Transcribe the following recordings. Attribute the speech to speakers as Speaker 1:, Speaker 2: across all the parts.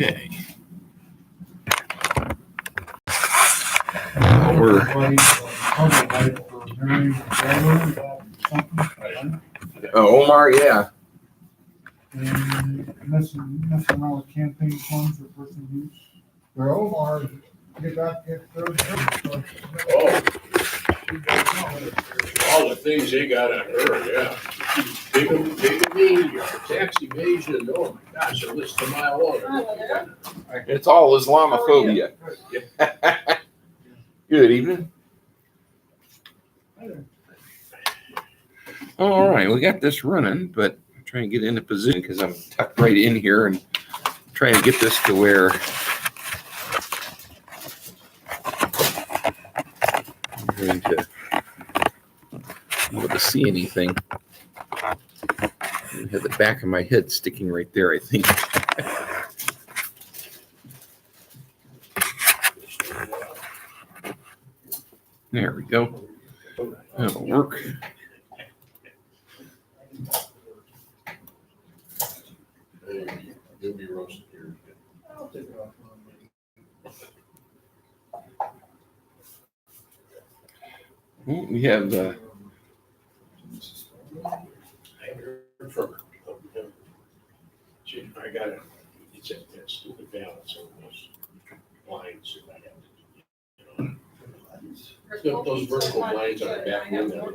Speaker 1: Okay. Omar, yeah.
Speaker 2: And messing around with campaign funds for personal use. Where Omar, get back, get third.
Speaker 3: Oh, all the things they got on her, yeah. Bigamy, tax evasion, oh my gosh, the list a mile long.
Speaker 1: It's all Islamophobia. Good evening. All right, we got this running, but I'm trying to get into position because I'm tucked right in here and trying to get this to where I'm going to be able to see anything. I have the back of my head sticking right there, I think. There we go. That'll work.
Speaker 3: You'll be roasted here.
Speaker 1: Well, we have
Speaker 3: I haven't heard from her. I got it. It's at that stupid balance on those lines that I have to, you know. Those vertical lines on the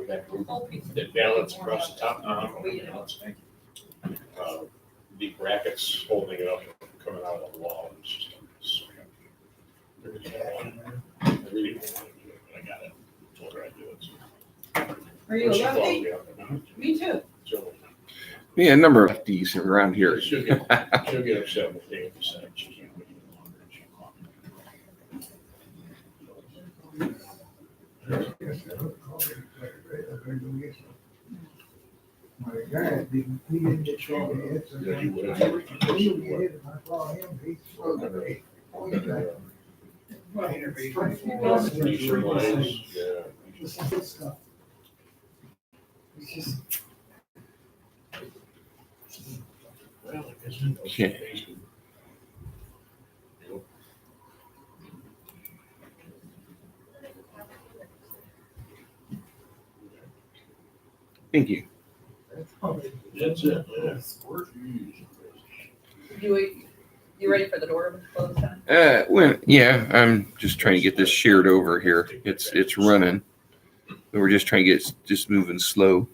Speaker 3: back room, that balance across the top. The brackets holding it up, coming out of the wall. It's just, I really don't want to do it, but I got it. Told her I'd do it.
Speaker 4: Are you a
Speaker 3: She called
Speaker 4: lefty?
Speaker 3: me up.
Speaker 4: Me too.
Speaker 3: So,
Speaker 1: a number of lefties around here.
Speaker 3: she'll get upset if they decide she can't wait any longer. And she'll call me.
Speaker 2: My dad didn't, he didn't get shot in the head, so
Speaker 3: Yeah, you would.
Speaker 2: he would get hit, and I saw him, he was great.
Speaker 3: Pretty sure lines, yeah.
Speaker 2: This is good stuff. It's just,
Speaker 3: Well, I guess it
Speaker 1: Okay. Thank you.
Speaker 3: That's it, yeah.
Speaker 4: You ready for the door to close down?
Speaker 1: Yeah, I'm just trying to get this shared over here. It's running. We're just trying to get it just moving slow.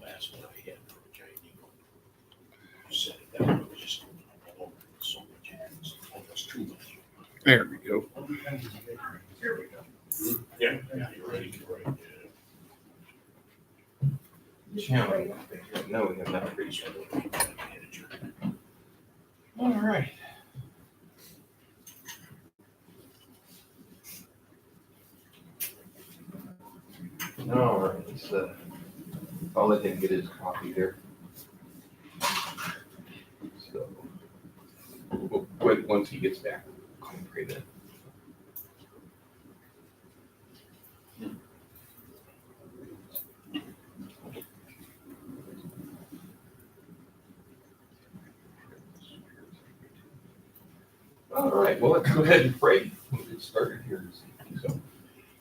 Speaker 3: Last one I had for a giant eagle. You set it down, it was just all over, so much, almost too much.
Speaker 1: There we go.
Speaker 3: Yeah, you're ready, you're right,
Speaker 1: Channel. No, we have not reached. All right. All right, let's, I'll let him get his coffee there. So, once he gets back, we'll call him right in. All right, well, let's go ahead and pray. We'll get started here this evening. So,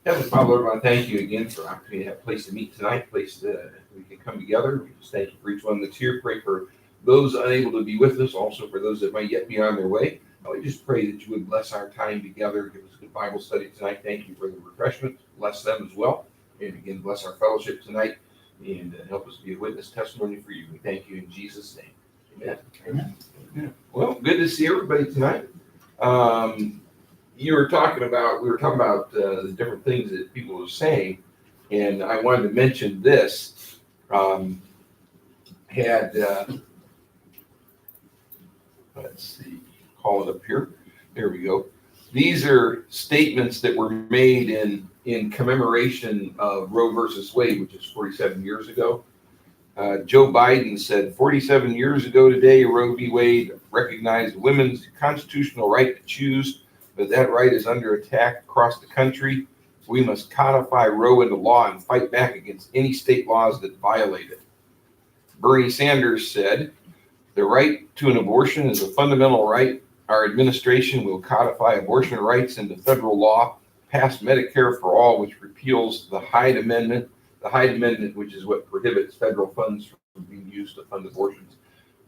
Speaker 1: Heavenly Father, Lord, I want to thank you again for the opportunity to have a place to meet tonight, a place that we can come together. We just thank you for each one that's here. Pray for those unable to be with us, also for those that might yet be on their way. We just pray that you would bless our time together, give us a good Bible study tonight. Thank you for the refreshment. Bless them as well. And again, bless our fellowship tonight and help us be a witness testimony for you. We thank you in Jesus' name. Amen. Amen. Well, good to see everybody tonight. We were talking about the different things that people were saying, and I wanted to mention this. Let's see, call it up here. There we go. These are statements that were made in commemoration of Roe versus Wade, which is 47 years ago. Joe Biden said 47 years ago today, Roe v. Wade recognized women's constitutional right to choose, but that right is under attack across the country. We must codify Roe into law and fight back against any state laws that violate it. Bernie Sanders said, "The right to an abortion is a fundamental right. Our administration will codify abortion rights into federal law, pass Medicare for All, which repeals the Hyde Amendment, which is what prohibits federal funds from being used to fund abortions,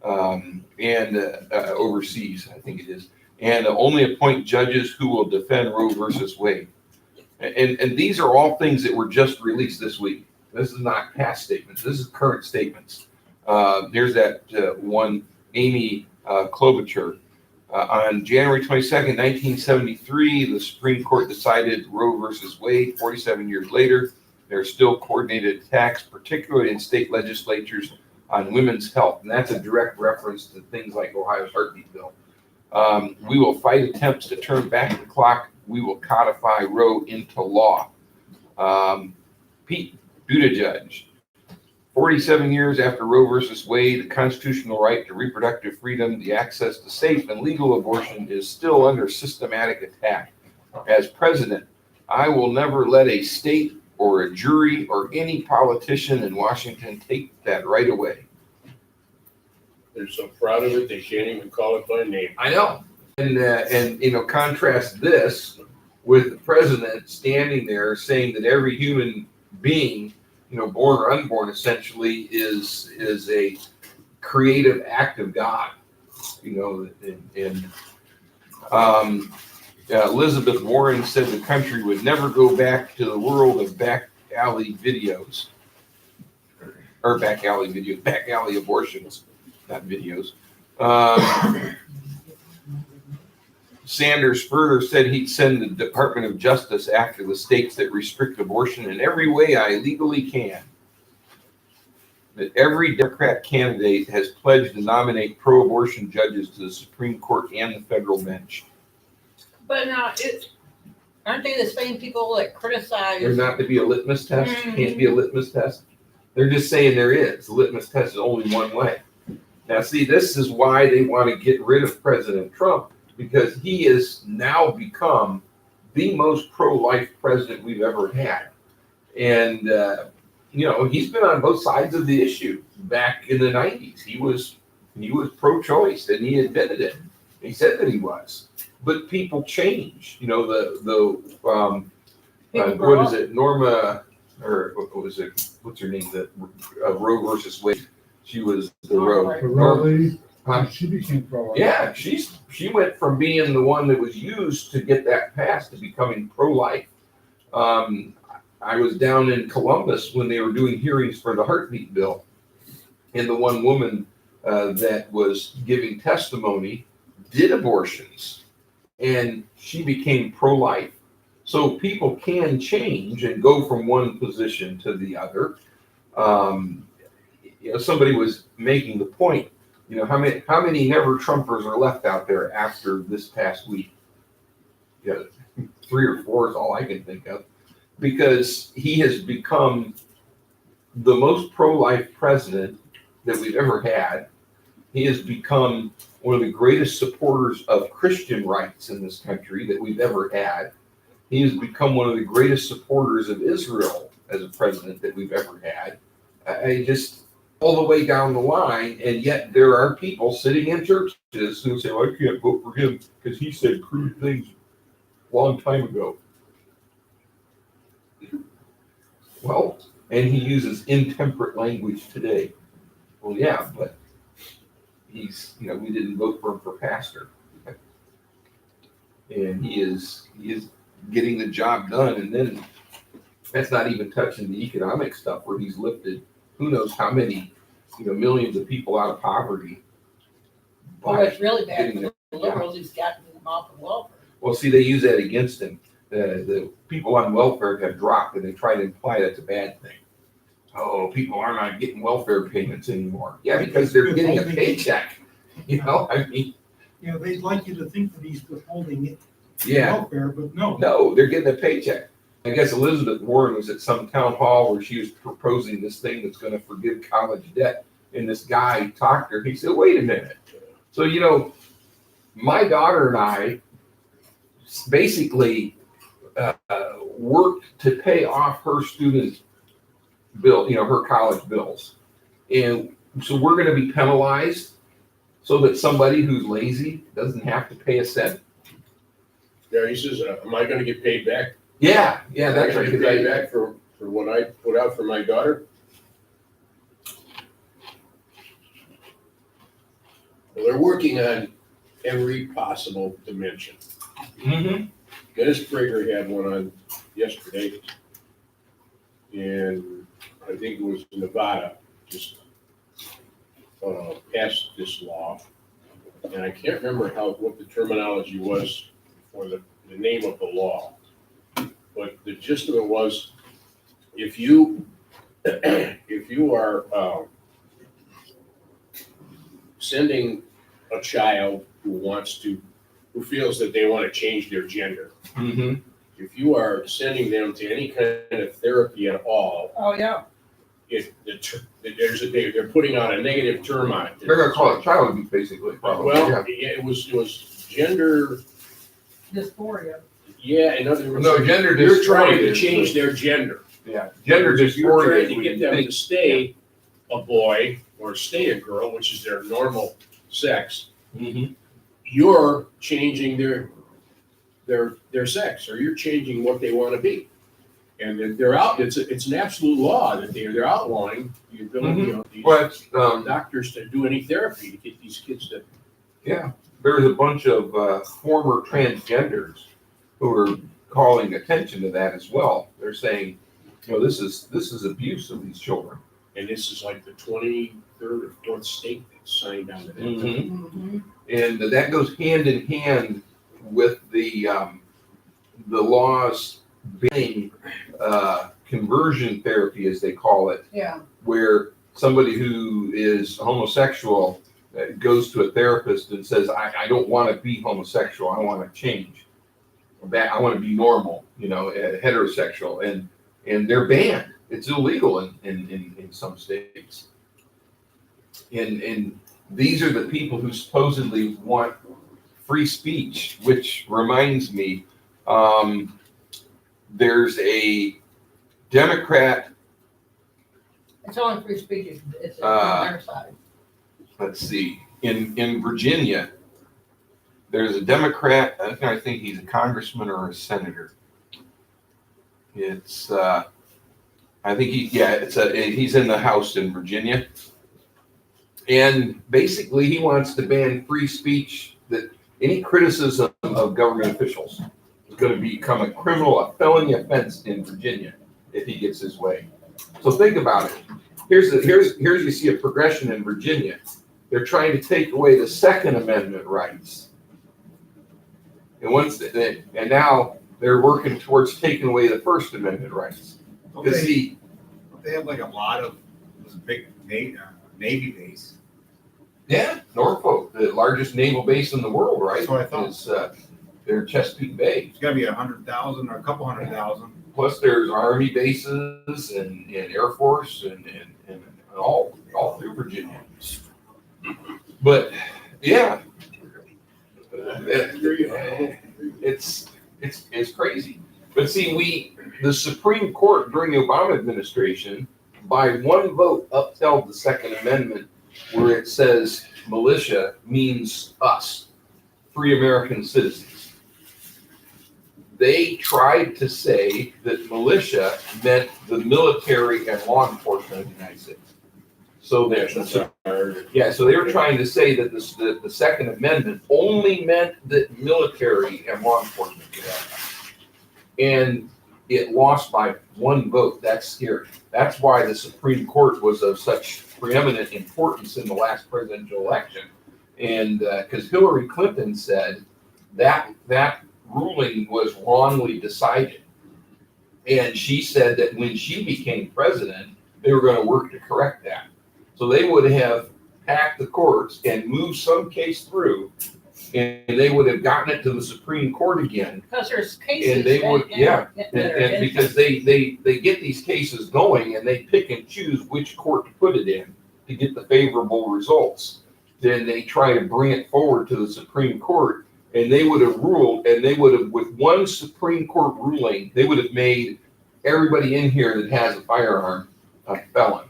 Speaker 1: and overseas, I think it is, and only appoint judges who will defend Roe versus Wade." And these are all things that were just released this week. This is not past statements. This is current statements. There's that one, Amy Klobuchar. On January 22nd, 1973, the Supreme Court decided Roe versus Wade. 47 years later, there are still coordinated attacks, particularly in state legislatures, on women's health. And that's a direct reference to things like Ohio's heartbeat bill. We will fight attempts to turn back the clock. We will codify Roe into law. Pete Buttigieg. 47 years after Roe versus Wade, the constitutional right to reproductive freedom, the access to safe and legal abortion is still under systematic attack. As president, I will never let a state or a jury or any politician in Washington take that right away.
Speaker 3: They're so proud of it, they can't even call it by name.
Speaker 1: I know. And contrast this with the president standing there saying that every human being, born or unborn, essentially is a creative act of God. Elizabeth Warren said the country would never go back to the world of back alley videos, or back alley abortions, not videos. Sanders further said he'd send the Department of Justice after the states that restrict abortion in every way I legally can. That every Democrat candidate has pledged to nominate pro-abortion judges to the Supreme Court and the federal bench.
Speaker 4: But now, aren't they the same people that criticize?
Speaker 1: There's not to be a litmus test. Can't be a litmus test. They're just saying there is. The litmus test is only one way. Now, see, this is why they want to get rid of President Trump, because he has now become the most pro-life president we've ever had. And, he's been on both sides of the issue. Back in the 90s, he was pro-choice, and he admitted it. He said that he was. But people change. What is it? Norma, or what was it? What's her name? Roe versus Wade. She was the Roe.
Speaker 2: The Roe lady,
Speaker 1: Huh?
Speaker 2: she became pro-life.
Speaker 1: Yeah, she went from being the one that was used to get that passed to becoming pro-life. I was down in Columbus when they were doing hearings for the heartbeat bill, and the one woman that was giving testimony did abortions, and she became pro-life. So people can change and go from one position to the other. Somebody was making the point. How many never Trumpers are left out there after this past week? 3 or 4 is all I can think of, because he has become the most pro-life president that we've ever had. He has become one of the greatest supporters of Christian rights in this country that we've ever had. He has become one of the greatest supporters of Israel as a president that we've ever had. All the way down the line, and yet there are people sitting in churches who say, well, I can't vote for him because he said crude things a long time ago. Well, and he uses intemperate language today. Well, yeah, but we didn't vote for him for pastor. And he is getting the job done, and then that's not even touching the economic stuff where he's lifted who knows how many, millions of people out of poverty.
Speaker 4: Well, it's really bad for the liberals. He's gotten them off of welfare.
Speaker 1: Well, see, they use that against him. The people on welfare have dropped, and they try to imply that's a bad thing. Oh, people are not getting welfare payments anymore. Yeah, because they're getting a paycheck.
Speaker 5: They'd like you to think that he's withholding it.
Speaker 1: Yeah.
Speaker 5: Welfare, but no.
Speaker 1: No, they're getting a paycheck. I guess Elizabeth Warren was at some town hall where she was proposing this thing that's going to forgive college debt. And this guy talked to her. He said, wait a minute. So, my daughter and I basically worked to pay off her student bill, her college bills. And So we're gonna be penalized so that somebody who's lazy doesn't have to pay a cent?
Speaker 3: Yeah, he says, am I gonna get paid back?
Speaker 1: Yeah, that's
Speaker 3: Am I
Speaker 1: right.
Speaker 3: gonna
Speaker 1: 'cause
Speaker 3: get paid
Speaker 1: I-
Speaker 3: back for what I put out for my daughter? Well, they're working on every possible dimension.
Speaker 1: Mhm.
Speaker 3: Dennis Prager had one on yesterday. And I think it was Nevada, just passed this law. And I can't remember what the terminology was for the name of the law. But the gist of it was, if you are sending a child who feels that they want to change their gender,
Speaker 1: Mhm.
Speaker 3: if you are sending them to any kind of therapy at all,
Speaker 4: Oh, yeah.
Speaker 3: they're putting out a negative term on it.
Speaker 1: They're gonna call it child abuse, basically, probably.
Speaker 3: Well,
Speaker 1: Yeah.
Speaker 3: yeah, it was gender,
Speaker 4: Dysphoria.
Speaker 3: yeah, in other words.
Speaker 1: No, gender
Speaker 3: You're trying
Speaker 1: dysphoria
Speaker 3: to
Speaker 1: is
Speaker 3: change
Speaker 1: the-
Speaker 3: their gender.
Speaker 1: Yeah, gender
Speaker 3: You're
Speaker 1: dysphoria.
Speaker 3: trying
Speaker 1: is
Speaker 3: to
Speaker 1: when
Speaker 3: get
Speaker 1: you
Speaker 3: them
Speaker 1: think-
Speaker 3: to stay a boy or stay a girl, which is their normal sex.
Speaker 1: Mhm.
Speaker 3: You're changing their sex, or you're changing what they want to be. And then they're out, it's an absolute law that they're outlawing the ability of these
Speaker 1: But,
Speaker 3: doctors to do any therapy to get these kids to.
Speaker 1: yeah, there's a bunch of former transgenders who are calling attention to that as well. They're saying, this is abuse of these children.
Speaker 3: And this is like the 23rd or 4th state that signed on to that.
Speaker 4: Mm-hmm.
Speaker 1: And that goes hand in hand with the laws banning conversion therapy, as they call it,
Speaker 4: Yeah.
Speaker 1: where somebody who is homosexual goes to a therapist and says, I don't want to be homosexual, I want to change. I want to be normal, heterosexual, and they're banned. It's illegal in some states. And these are the people who supposedly want free speech, which reminds me, there's a Democrat,
Speaker 4: It's on free speech. It's
Speaker 1: Uh,
Speaker 4: on their side.
Speaker 1: let's see, in Virginia, there's a Democrat, I think he's a congressman or a senator. It's, I think he's in the House in Virginia. And basically, he wants to ban free speech, that any criticism of government officials is going to become a felony offense in Virginia if he gets his way. So think about it. Here's you see a progression in Virginia. They're trying to take away the Second Amendment rights. And now they're working towards taking away the First Amendment rights. Because see,
Speaker 6: They have like a lot of this big Navy base.
Speaker 1: yeah, Norfolk, the largest naval base in the world, right?
Speaker 6: That's what I thought.
Speaker 1: Is they're Chesapeake Bay.
Speaker 6: It's gotta be 100,000 or a couple 100,000.
Speaker 1: Plus, there's Army bases and Air Force and all through Virginia. But yeah, it's crazy. But see, the Supreme Court during the Obama administration, by one vote, upheld the Second Amendment, where it says militia means us, free American citizens. They tried to say that militia meant the military and law enforcement of the United States. So so they were trying to say that the Second Amendment only meant that military and law enforcement could have. And it lost by one vote. That's scary. That's why the Supreme Court was of such preeminent importance in the last presidential election. And because Hillary Clinton said that ruling was wrongly decided. And she said that when she became president, they were going to work to correct that. So they would have packed the courts and moved some case through, and they would have gotten it to the Supreme Court again.
Speaker 4: Because there's cases.
Speaker 1: And they would,
Speaker 4: that
Speaker 1: and
Speaker 4: are-
Speaker 1: because they get these cases going and they pick and choose which court to put it in to get the favorable results. Then they try to bring it forward to the Supreme Court, and they would have ruled, and they would have, with one Supreme Court ruling, they would have made everybody in here that has a firearm a felon.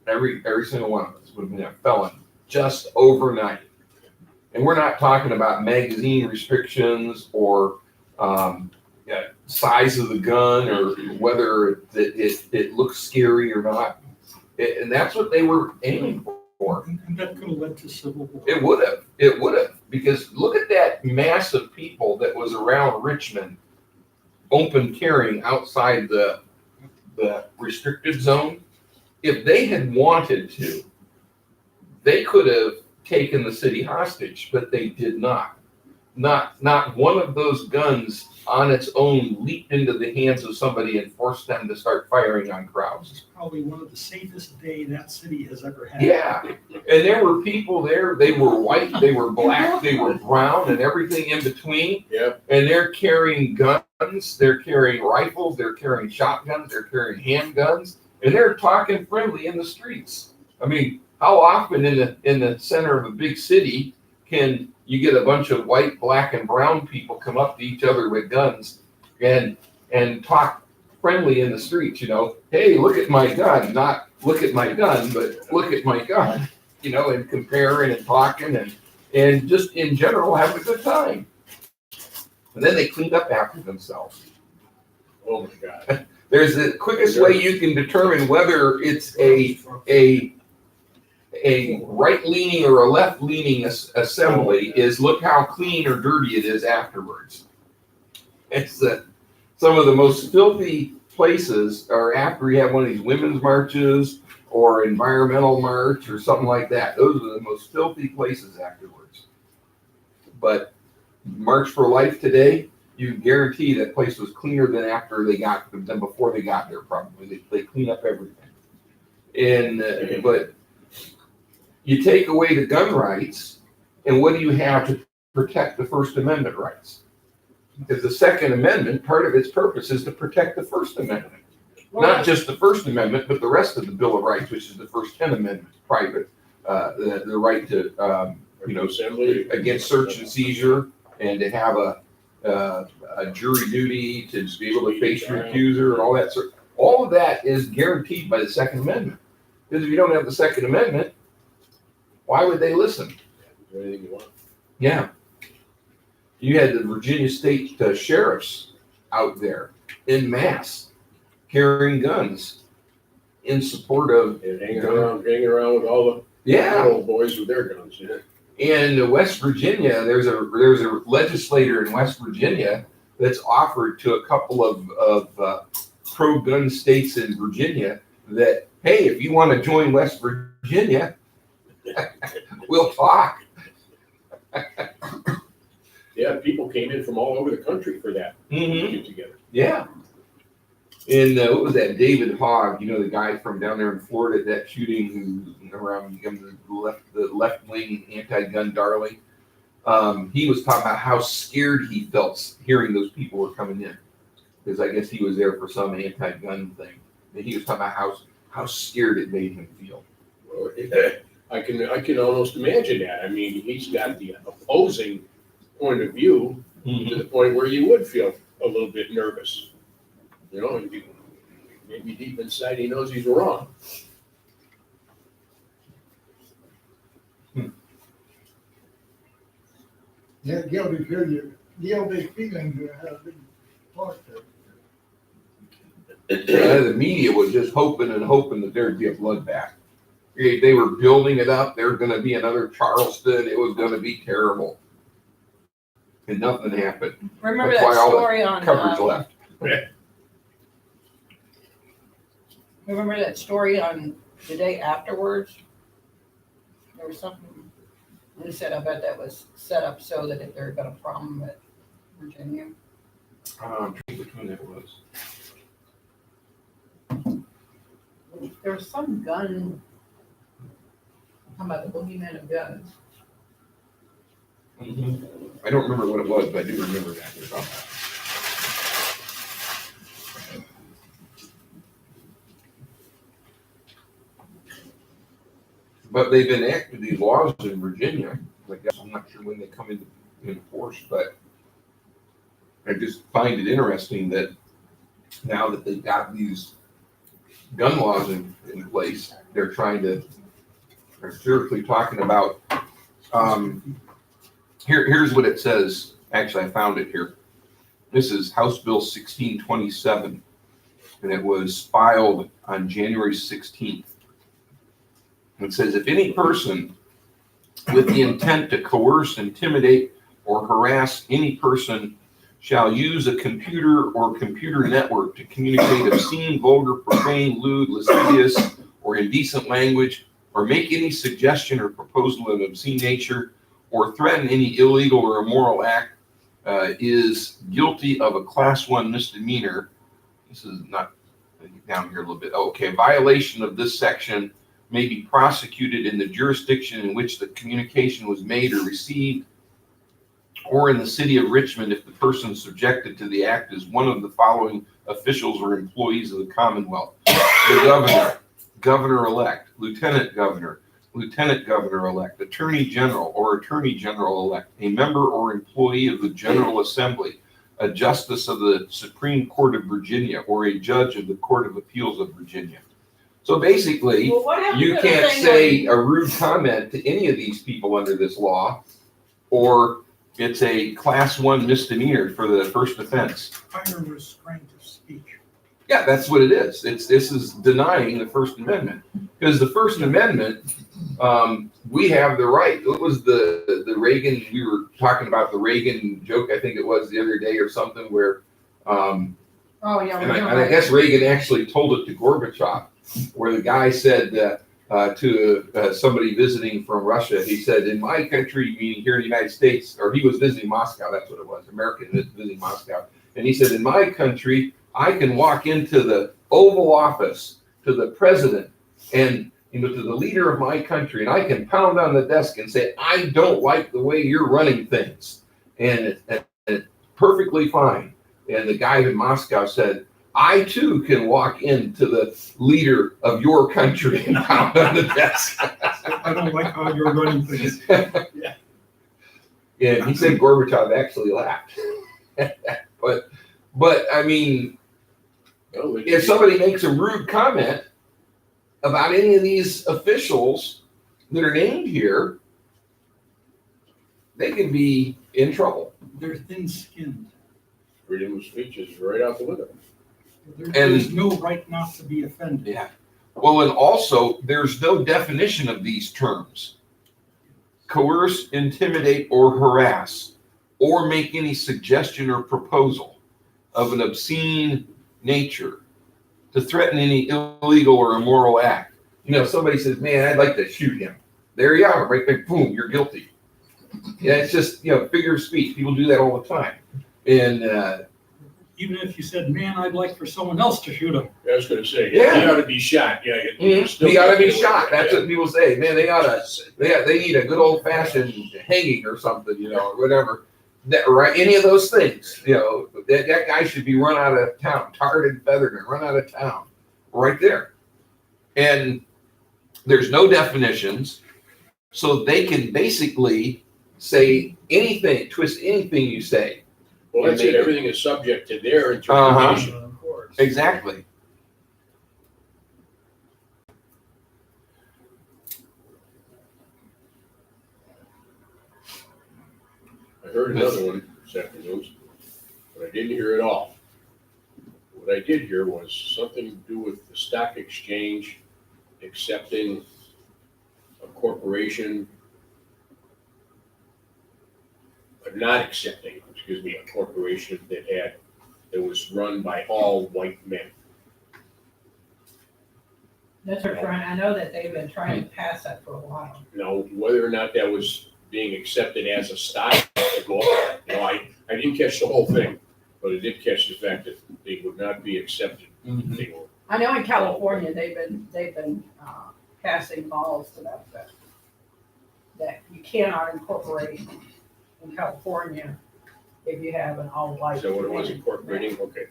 Speaker 1: every single one of us would have been a felon just overnight. And we're not talking about magazine restrictions or size of the gun or whether it looks scary or not. And that's what they were aiming for.
Speaker 5: And that could have led to civil war.
Speaker 1: It would have, because look at that mass of people that was around Richmond, open carrying outside the restricted zone. If they had wanted to, they could have taken the city hostage, but they did not. Not one of those guns on its own leaped into the hands of somebody and forced them to start firing on crowds.
Speaker 5: It's probably one of the safest day that city has ever had.
Speaker 1: Yeah, and there were people there, they were white, they were black, they were brown, and everything in between.
Speaker 3: Yep.
Speaker 1: And they're carrying guns, they're carrying rifles, they're carrying shotguns, they're carrying handguns, and they're talking friendly in the streets. I mean, how often in the center of a big city can you get a bunch of white, black, and brown people come up to each other with guns and talk friendly in the streets, you know? Hey, look at my gun, not look at my gun, but look at my gun, you know, and comparing and talking and just in general having a good time. And then they cleaned up after themselves.
Speaker 3: Oh my God.
Speaker 1: There's the quickest way you can determine whether it's a right-leaning or a left-leaning assembly is look how clean or dirty it is afterwards. It's some of the most filthy places are after you have one of these women's marches or environmental march or something like that. Those are the most filthy places afterwards. But March for Life today, you guarantee that place was cleaner than before they got there. Probably they clean up everything. And but you take away the gun rights, and what do you have to protect the First Amendment rights? Because the Second Amendment, part of its purpose is to protect the First Amendment. Not just the First Amendment, but the rest of the Bill of Rights, which is the first 10 amendments, private, the right to,
Speaker 3: Assembly.
Speaker 1: against search and seizure, and to have a jury duty to be able to face your accuser and all that sort. All of that is guaranteed by the Second Amendment. Because if you don't have the Second Amendment, why would they listen?
Speaker 3: Anything you want.
Speaker 1: Yeah. You had the Virginia State sheriffs out there en masse carrying guns in support of.
Speaker 3: And hanging around with all the old boys with their guns, yeah.
Speaker 1: In West Virginia, there's a legislator in West Virginia that's offered to a couple of pro-gun states in Virginia that, hey, if you want to join West Virginia, we'll talk.
Speaker 3: Yeah, people came in from all over the country for that
Speaker 1: Mm-hmm.
Speaker 3: get together.
Speaker 1: Yeah. And what was that? David Hogg, the guy from down there in Florida, that shooting who around become the left-wing anti-gun darling. He was talking about how scared he felt hearing those people were coming in, because I guess he was there for some anti-gun thing. And he was talking about how scared it made him feel.
Speaker 3: Well, I can almost imagine that. I mean, he's got the opposing point of view to the point where you would feel a little bit nervous. Maybe deep inside he knows he's wrong.
Speaker 2: Yeah, guilty feelings have a big part there.
Speaker 1: The media was just hoping that there'd be a bloodbath. They were building it up. There was going to be another Charleston. It was going to be terrible. And nothing happened.
Speaker 4: Remember
Speaker 1: That's
Speaker 4: that
Speaker 1: why all the
Speaker 4: story on,
Speaker 1: Coverage left.
Speaker 4: remember that story on the day afterwards? There was something, they said, I bet that was set up so that if there had been a problem with Virginia.
Speaker 1: I'm trying to think which one that was.
Speaker 4: There was some gun, talking about the boogeyman of guns.
Speaker 1: I don't remember what it was, but I do remember that. But they've enacted these laws in Virginia. I guess I'm not sure when they come into force, but I just find it interesting that now that they've got these gun laws in place. They're seriously talking about, here's what it says. Actually, I found it here. This is House Bill 1627, and it was filed on January 16th. It says, if any person with the intent to coerce, intimidate, or harass any person shall use a computer or computer network to communicate obscene, vulgar, profane, lewd, lascivious, or indecent language, or make any suggestion or proposal of obscene nature, or threaten any illegal or immoral act, is guilty of a Class 1 misdemeanor. This is not down here a little bit. Okay, violation of this section may be prosecuted in the jurisdiction in which the communication was made or received, or in the city of Richmond if the person subjected to the act is one of the following officials or employees of the Commonwealth: the governor, governor-elect, lieutenant governor-elect, attorney general or attorney general-elect, a member or employee of the General Assembly, a justice of the Supreme Court of Virginia, or a judge of the Court of Appeals of Virginia. So basically,
Speaker 4: Well, what happened
Speaker 1: you
Speaker 4: to the
Speaker 1: can't
Speaker 4: thing
Speaker 1: say a rude comment to any of these people under this law, or it's a Class 1 misdemeanor for the first offense.
Speaker 5: Fire restraint of speech.
Speaker 1: Yeah, that's what it is. This is denying the First Amendment, because the First Amendment, we have the right. It was the Reagan. We were talking about the Reagan joke, I think it was the other day or something, where,
Speaker 4: Oh, yeah.
Speaker 1: and I guess Reagan actually told it to Gorbachev, where the guy said to somebody visiting from Russia, he said, "In my country," meaning here in the United States, or he was visiting Moscow. That's what it was, American visiting Moscow, and he said, "In my country, I can walk into the Oval Office to the president and to the leader of my country, and I can pound on the desk and say, I don't like the way you're running things. And it's perfectly fine." And the guy in Moscow said, "I too can walk into the leader of your country and pound on the desk."
Speaker 5: I don't like how you're running things.
Speaker 1: And he said Gorbachev actually laughed. But I mean, if somebody makes a rude comment about any of these officials that are named here, they can be in trouble.
Speaker 5: They're thin-skinned.
Speaker 3: Freedom of speech is right out the window.
Speaker 5: There's no right not to be offended.
Speaker 1: Yeah. Well, and also, there's no definition of these terms. Coerce, intimidate, or harass, or make any suggestion or proposal of an obscene nature, to threaten any illegal or immoral act. Somebody says, "Man, I'd like to shoot him." There you are, right there, boom, you're guilty. Yeah, it's just, figure of speech. People do that all the time. And
Speaker 5: Even if you said, "Man, I'd like for someone else to shoot him."
Speaker 3: I was gonna say,
Speaker 1: Yeah.
Speaker 3: he ought to be shot, yeah.
Speaker 1: he ought to be shot. That's what people say. Man, they need a good old fashioned hanging or something, or whatever. That, right? Any of those things, that guy should be run out of town, tarred and feathered, and run out of town, right there. And there's no definitions, so they can basically say anything, twist anything you say.
Speaker 3: Well, that's it, everything is subject to their
Speaker 1: Uh-huh.
Speaker 3: interpretation.
Speaker 5: Of course.
Speaker 1: Exactly.
Speaker 3: I heard another one this afternoon, but I didn't hear it all. What I did hear was something to do with the stock exchange accepting a corporation, but not accepting, a corporation that was run by all white men.
Speaker 4: That's what I know that they've been trying to pass that for a while.
Speaker 3: Now, whether or not that was being accepted as a stock to go up, I didn't catch the whole thing, but I did catch the fact that they would not be accepted. They were,
Speaker 4: I know in California, they've been passing laws to that effect. That you cannot incorporate in California if you have an all-white.
Speaker 3: is that what it was, incorporating? Okay.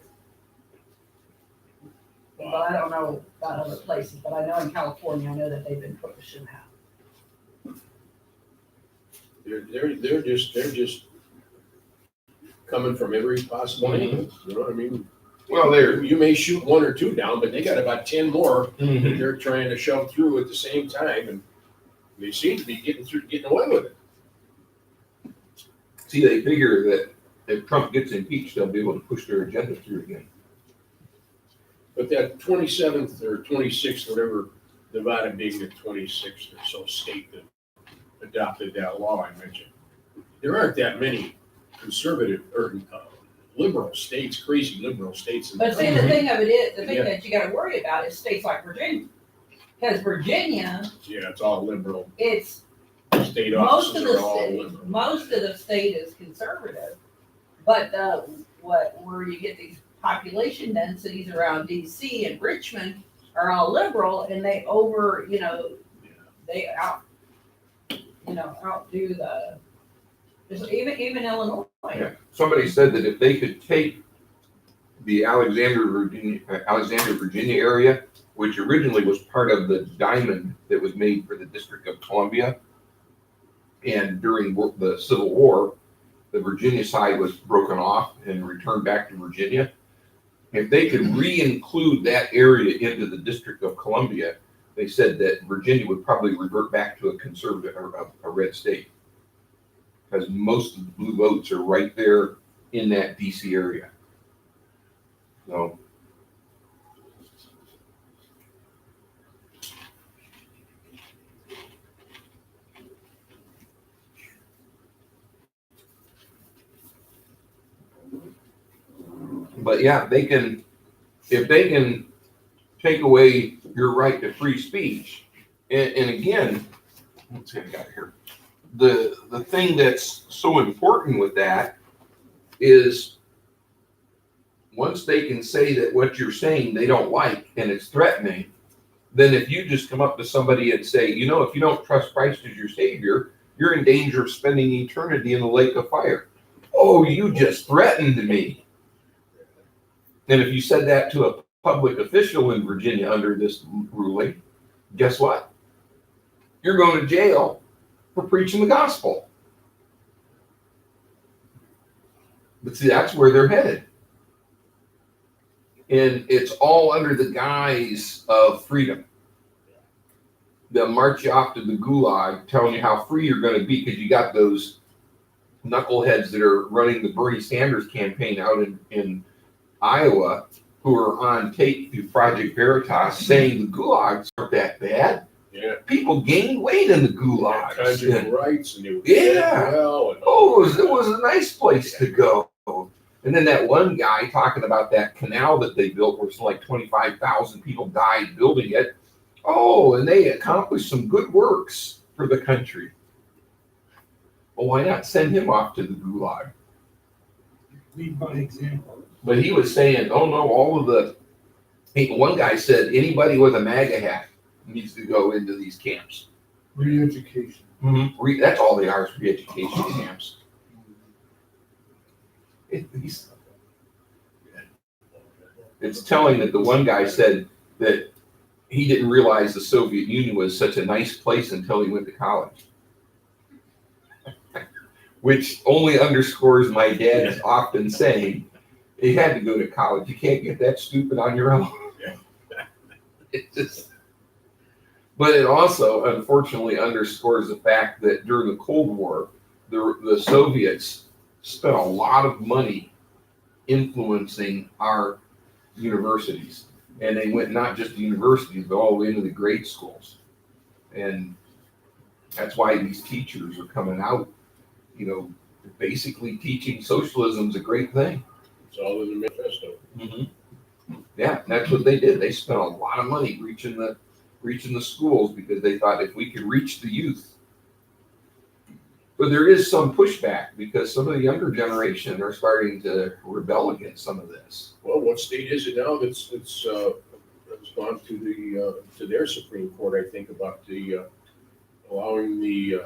Speaker 4: But I don't know about other places, but I know in California, I know that they've been pushing that.
Speaker 3: They're just coming from every possible angle, you know what I mean?
Speaker 1: Well, there.
Speaker 3: You may shoot one or two down, but they got about 10 more that
Speaker 1: Mhm.
Speaker 3: they're trying to shove through at the same time, and they seem to be getting away with it.
Speaker 1: See, they figure that if Trump gets impeached, they'll be able to push their agenda through again.
Speaker 3: But that 27th or 26th, whatever, Nevada being the 26th or so state that adopted that law I mentioned, there aren't that many conservative or liberal states, crazy liberal states.
Speaker 4: But see, the thing of it is, the thing
Speaker 3: Yeah.
Speaker 4: that you gotta worry about is states like Virginia. Because Virginia,
Speaker 3: Yeah, it's all liberal.
Speaker 4: it's,
Speaker 3: State
Speaker 4: most
Speaker 3: offices
Speaker 4: of the
Speaker 3: are all
Speaker 4: state,
Speaker 3: liberal.
Speaker 4: most of the state is conservative. But, where you get these population densities around DC and Richmond are all liberal and they they outdo even Illinois.
Speaker 1: Yeah. Somebody said that if they could take the Alexandria, Virginia area, which originally was part of the diamond that was made for the District of Columbia, and during the Civil War, the Virginia side was broken off and returned back to Virginia. If they could re-include that area into the District of Columbia, they said that Virginia would probably revert back to a conservative or a red state. Because most of the blue votes are right there in that DC area. So. But yeah, if they can take away your right to free speech, and again, let's see, I got it here. The thing that's so important with that is once they can say that what you're saying they don't like and it's threatening, then if you just come up to somebody and say, if you don't trust Christ as your Savior, you're in danger of spending eternity in the lake of fire. Oh, you just threatened me. And if you said that to a public official in Virginia under this ruling, guess what? You're going to jail for preaching the gospel. But see, that's where they're headed. And it's all under the guise of freedom. They'll march you off to the gulag telling you how free you're going to be because you got those knuckleheads that are running the Bernie Sanders campaign out in Iowa who are on tape through Project Veritas saying the gulags aren't that bad.
Speaker 3: Yeah.
Speaker 1: People gained weight in the gulags.
Speaker 3: Conjugal rights and it was
Speaker 1: Yeah.
Speaker 3: well. And
Speaker 1: It was a nice place to go. And then that one guy talking about that canal that they built where it's like 25,000 people died building it. Oh, and they accomplished some good works for the country. Well, why not send him off to the gulag?
Speaker 5: Lead by example.
Speaker 1: But he was saying, oh no, one guy said anybody with a MAGA hat needs to go into these camps.
Speaker 2: Re-education.
Speaker 1: That's all they are, is re-education camps. It's telling that the one guy said that he didn't realize the Soviet Union was such a nice place until he went to college. Which only underscores my dad's often saying, you had to go to college. You can't get that stupid on your own. But it also, unfortunately, underscores the fact that during the Cold War, the Soviets spent a lot of money influencing our universities. And they went not just to universities, but all the way into the grade schools. And that's why these teachers are coming out, basically teaching socialism is a great thing.
Speaker 3: it's all in the manifesto.
Speaker 1: Yeah, and that's what they did. They spent a lot of money reaching the schools because they thought if we could reach the youth. But there is some pushback because some of the younger generation are starting to rebel against some of this.
Speaker 3: Well, what state is it now that's gone to their Supreme Court? I think about allowing the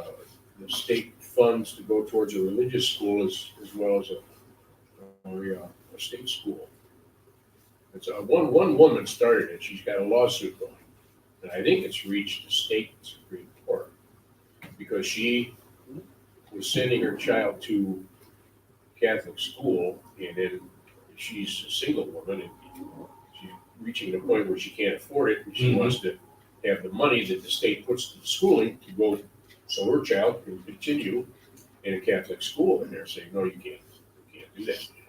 Speaker 3: state funds to go towards a religious school as well as a state school. It's one woman started it. She's got a lawsuit going, and I think it's reached the state Supreme Court because she was sending her child to Catholic school, and then she's a single woman and she's reaching a point where she can't afford it, and she
Speaker 1: Mhm.
Speaker 3: wants to have the money that the state puts to the schooling to go, so her child can continue in a Catholic school, and they're saying, no, you can't do that, you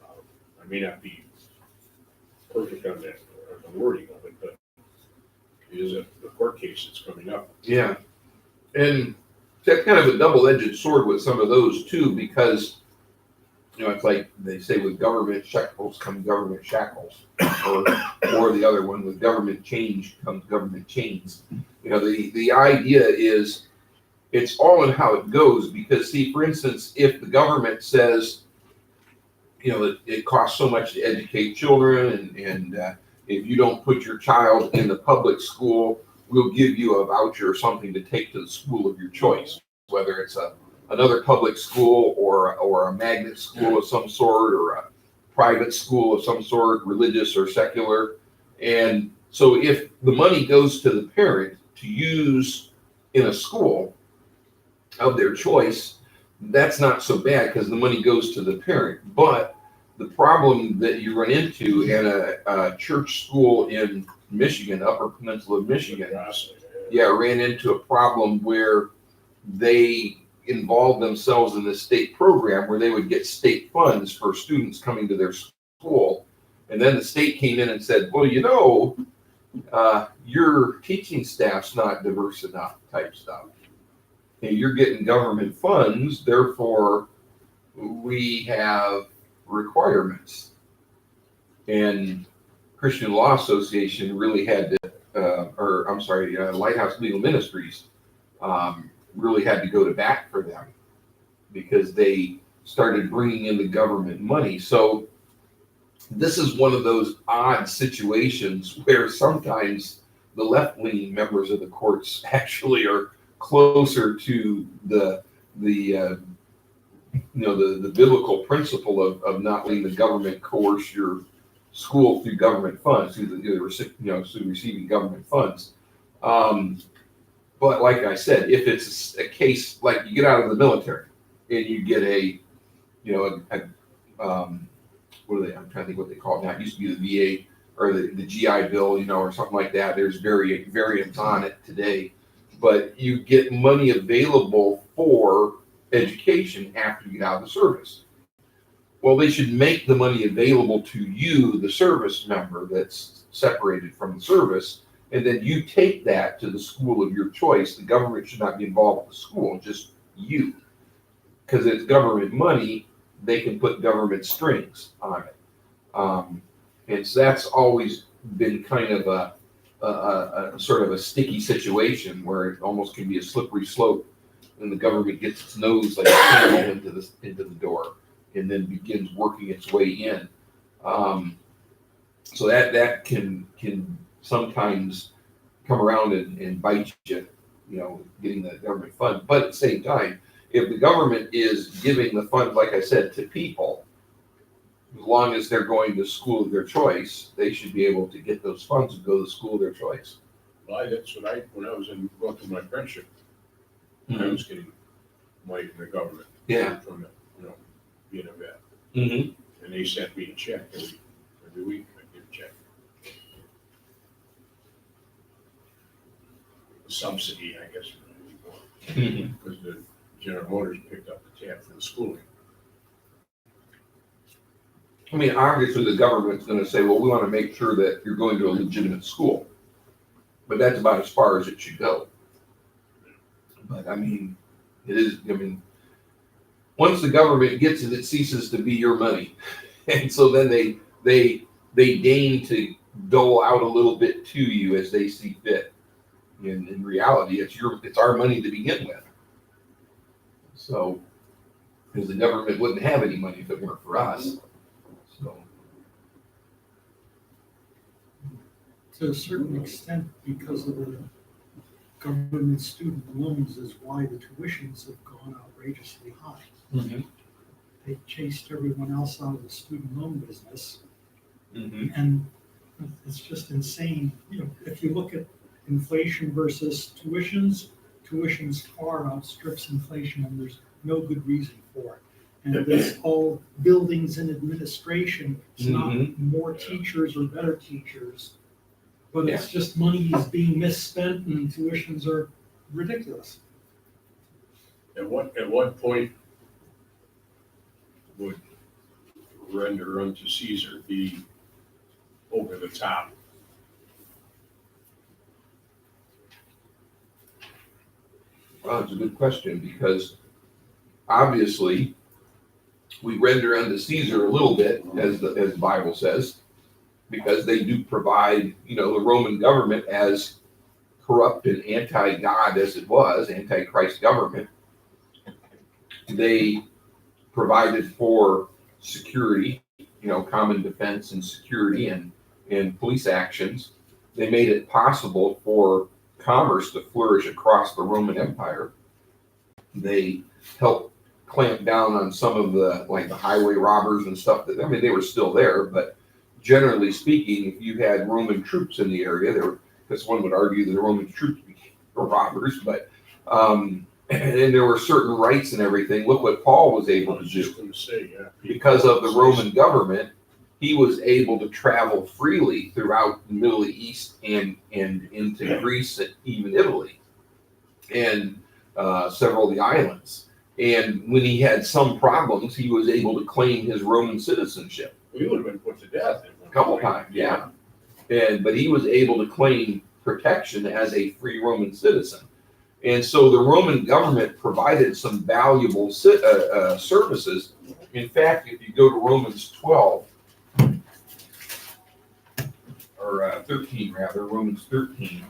Speaker 3: know. I may not be perfect on that, on the wording of it, but it is a court case that's coming up.
Speaker 1: Yeah. And that's kind of a double-edged sword with some of those too, because, you know, it's like they say with government shackles come government shackles, or the other one, with government change comes government chains. You know, the idea is it's all in how it goes, because see, for instance, if the government says, you know, it costs so much to educate children, and if you don't put your child in the public school, we'll give you a voucher or something to take to the school of your choice, whether it's another public school or a magnet school of some sort, or a private school of some sort, religious or secular. And so if the money goes to the parent to use in a school of their choice, that's not so bad because the money goes to the parent. But the problem that you run into in a church school in Michigan, Upper Peninsula of Michigan, ran into a problem where they involved themselves in this state program where they would get state funds for students coming to their school. And then the state came in and said, well, you know, your teaching staff's not diverse enough type stuff. And you're getting government funds, therefore we have requirements. And Christian Law Association really had to, Lighthouse Legal Ministries really had to go to bat for them because they started bringing in the government money. So this is one of those odd situations where sometimes the left-leaning members of the courts actually are closer to the biblical principle of not letting the government coerce your school through government funds, through receiving government funds. But like I said, if it's a case like you get out of the military and you get what are they? I'm trying to think what they call it now. It used to be the VA or the GI Bill, or something like that. There's variants on it today, but you get money available for education after you get out of the service. Well, they should make the money available to you, the service member that's separated from the service, and then you take that to the school of your choice. The government should not be involved with the school, just you. Because it's government money, they can put government strings on it. And so that's always been kind of a sort of a sticky situation where it almost can be a slippery slope when the government gets its nose like a camel into the door and then begins working its way in. So that can sometimes come around and bite you, getting the government fund. But at the same time, if the government is giving the fund, like I said, to people, as long as they're going to school of their choice, they should be able to get those funds and go to the school of their choice.
Speaker 3: Well, that's what when I was going through my apprenticeship, I was getting money from the government.
Speaker 1: Yeah.
Speaker 3: From being a vet.
Speaker 1: Mm-hmm.
Speaker 3: And they sent me a check every week. I get a check. A subsidy, I guess, because the General Motors picked up the tab for the schooling.
Speaker 1: I mean, obviously the government's going to say, well, we want to make sure that you're going to a legitimate school. But that's about as far as it should go. But I mean, once the government gets it, it ceases to be your money. And so then they deign to dole out a little bit to you as they see fit. In reality, it's our money to begin with. So, because the government wouldn't have any money if it weren't for us. So,
Speaker 5: To a certain extent, because of the government student loans is why the tuitions have gone outrageously high.
Speaker 1: mm-hmm.
Speaker 5: They chased everyone else out of the student loan business.
Speaker 1: Mm-hmm.
Speaker 5: And it's just insane. If you look at inflation versus tuitions far outstrips inflation, and there's no good reason for it. And it's all buildings and administration. It's not
Speaker 1: Mhm.
Speaker 5: more teachers or better teachers. But it's just money is being misspent and tuitions are ridiculous.
Speaker 3: At what point would render unto Caesar be over the top?
Speaker 1: Well, that's a good question, because obviously we render unto Caesar a little bit, as the Bible says, because they do provide, the Roman government, as corrupt and anti-God as it was, anti-Christ government. They provided for security, common defense and security and police actions. They made it possible for commerce to flourish across the Roman Empire. They helped clamp down on some of the highway robbers and stuff they were still there, but generally speaking, if you had Roman troops in the area, because one would argue that the Roman troops were robbers, but and there were certain rights and everything. Look what Paul was
Speaker 3: I
Speaker 1: able to
Speaker 3: was
Speaker 1: do.
Speaker 3: just gonna say, yeah.
Speaker 1: Because of the Roman government, he was able to travel freely throughout the Middle East and into Greece and even Italy and several of the islands. And when he had some problems, he was able to claim his Roman citizenship
Speaker 3: We would have been put to death. at one
Speaker 1: a couple
Speaker 3: point.
Speaker 1: times, yeah. But he was able to claim protection as a free Roman citizen. And so the Roman government provided some valuable services. In fact, if you go to Romans 12, or 13 rather, Romans 13.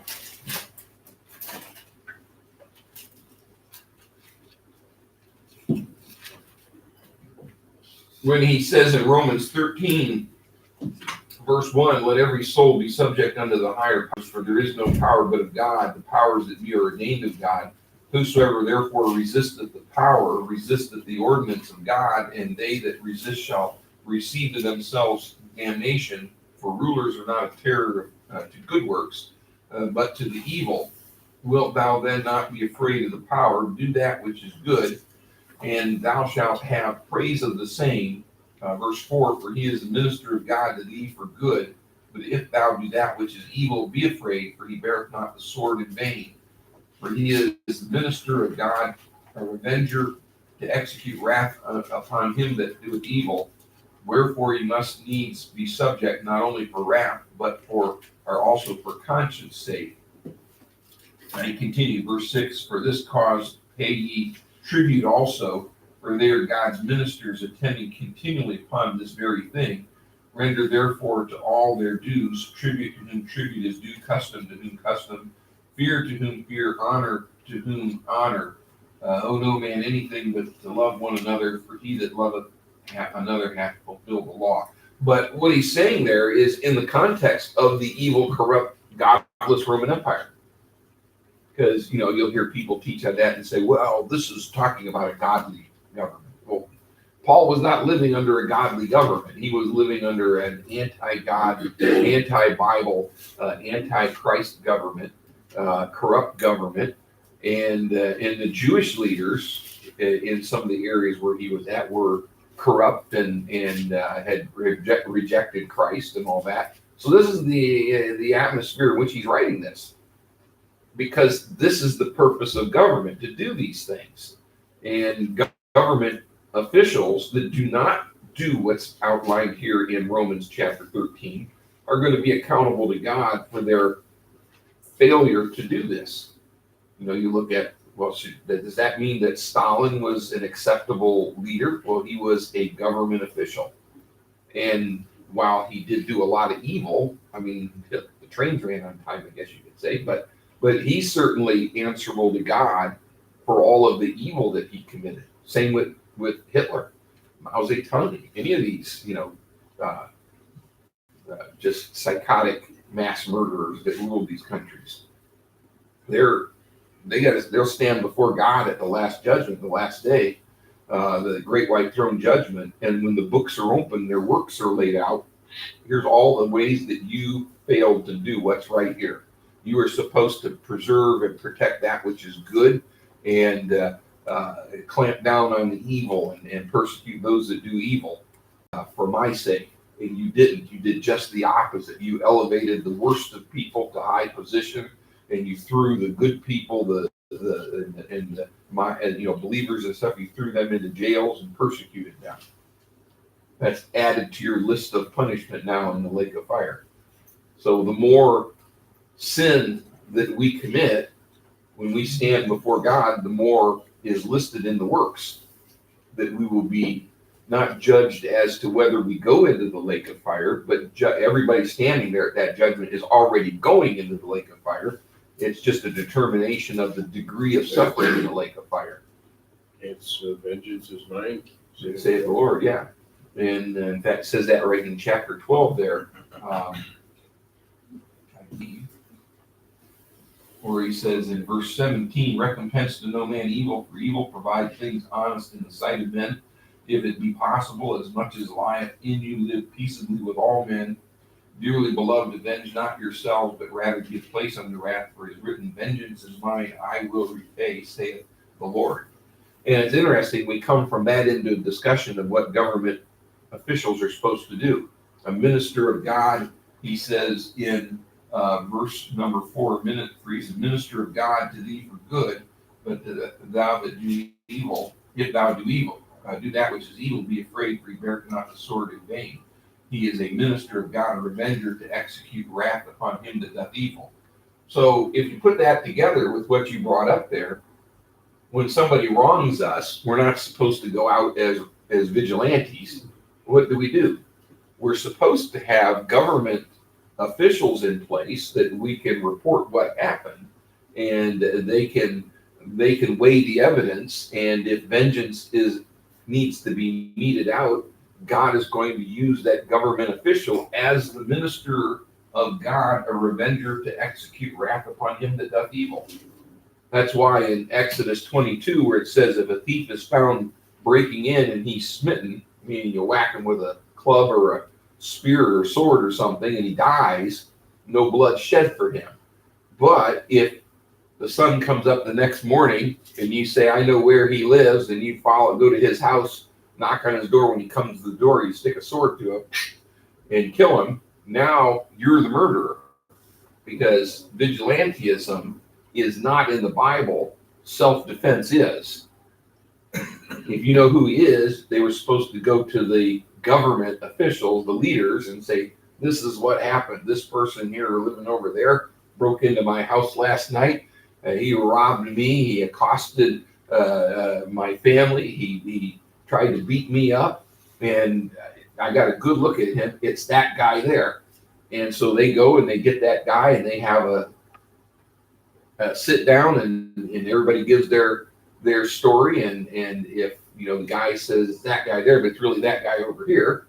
Speaker 1: When he says in Romans 13, verse 1, let every soul be subject unto the higher powers, for there is no power but of God, the powers that be are ordained of God. Whosoever therefore resisteth the power, resisteth the ordinance of God, and they that resist shall receive to themselves damnation. For rulers are not a terror to good works, but to the evil. Wilt thou then not be afraid of the power? Do that which is good, and thou shalt have praise of the same. Verse 4, for he is the minister of God to thee for good. But if thou do that which is evil, be afraid, for he beareth not the sword in vain. For he is the minister of God, a revenger to execute wrath upon him that doeth evil. Wherefore ye must needs be subject, not only for wrath, but also for conscience sake. And he continued, verse 6, for this cause pay ye tribute also, for they are God's ministers, attending continually upon this very thing. Render therefore to all their dues, tribute to whom tribute is due, custom to whom custom, fear to whom fear, honor to whom honor. Owe no man anything but to love one another, for he that loveth another hath fulfilled the law. But what he's saying there is in the context of the evil, corrupt, godless Roman Empire. Because, you'll hear people teach on that and say, well, this is talking about a godly government. Well, Paul was not living under a godly government. He was living under an anti-God, anti-Bible, anti-Christ government, corrupt government. And the Jewish leaders in some of the areas where he was at were corrupt and had rejected Christ and all that. So this is the atmosphere in which he's writing this. Because this is the purpose of government, to do these things. And government officials that do not do what's outlined here in Romans chapter 13 are going to be accountable to God for their failure to do this. You look at, well, does that mean that Stalin was an acceptable leader? Well, he was a government official. And while he did do a lot of evil, the trains ran on time, I guess you could say, but he's certainly answerable to God for all of the evil that he committed. Same with Hitler, Mao Zedong, any of these, just psychotic mass murderers that ruled these countries. They'll stand before God at the last judgment, the last day, the great white throne judgment. And when the books are open, their works are laid out. Here's all the ways that you failed to do what's right here. You are supposed to preserve and protect that which is good, and clamp down on the evil and persecute those that do evil for my sake. And you didn't. You did just the opposite. You elevated the worst of people to high position, and you threw the good people, believers and stuff. You threw them into jails and persecuted them. That's added to your list of punishment now in the lake of fire. So the more sin that we commit when we stand before God, the more is listed in the works that we will be not judged as to whether we go into the lake of fire, but everybody standing there at that judgment is already going into the lake of fire. It's just a determination of the degree of suffering in the lake of fire.
Speaker 3: It's vengeance is mine.
Speaker 1: Say the Lord, yeah. And in fact, it says that right in chapter 12 there. Where he says in verse 17, recompense to no man evil for evil, provide things honest in the sight of men. If it be possible, as much as lieth in you, live peaceably with all men. Dearly beloved, avenge not yourselves, but rather give place unto wrath, for it is written, vengeance is mine, I will repay, saith the Lord. And it's interesting, we come from that into a discussion of what government officials are supposed to do. A minister of God, he says in verse number 4, he's a minister of God to thee for good, but thou that do evil, if thou do evil, do that which is evil, be afraid, for he beareth not the sword in vain. He is a minister of God, a revenger to execute wrath upon him that doth evil. So if you put that together with what you brought up there, when somebody wrongs us, we're not supposed to go out as vigilantes. What do? We're supposed to have government officials in place that we can report what happened, and they can weigh the evidence, and if vengeance needs to be meted out, God is going to use that government official as the minister of God, a revenger to execute wrath upon him that doth evil. That's why in Exodus 22, where it says, if a thief is found breaking in and he's smitten, meaning you whack him with a club or a spear or sword or something, and he dies, no blood shed for him. But if the sun comes up the next morning and you say, I know where he lives, and you go to his house, knock on his door, when he comes to the door, you stick a sword to him and kill him, now you're the murderer. Because vigilantism is not in the Bible, self-defense is. If you know who he is, they were supposed to go to the government officials, the leaders, and say, this is what happened. This person here living over there broke into my house last night. He robbed me. He accosted my family. He tried to beat me up, and I got a good look at him. It's that guy there. And so they go and they get that guy, and they have a sit down, and everybody gives their story. And if the guy says it's that guy there, but it's really that guy over here,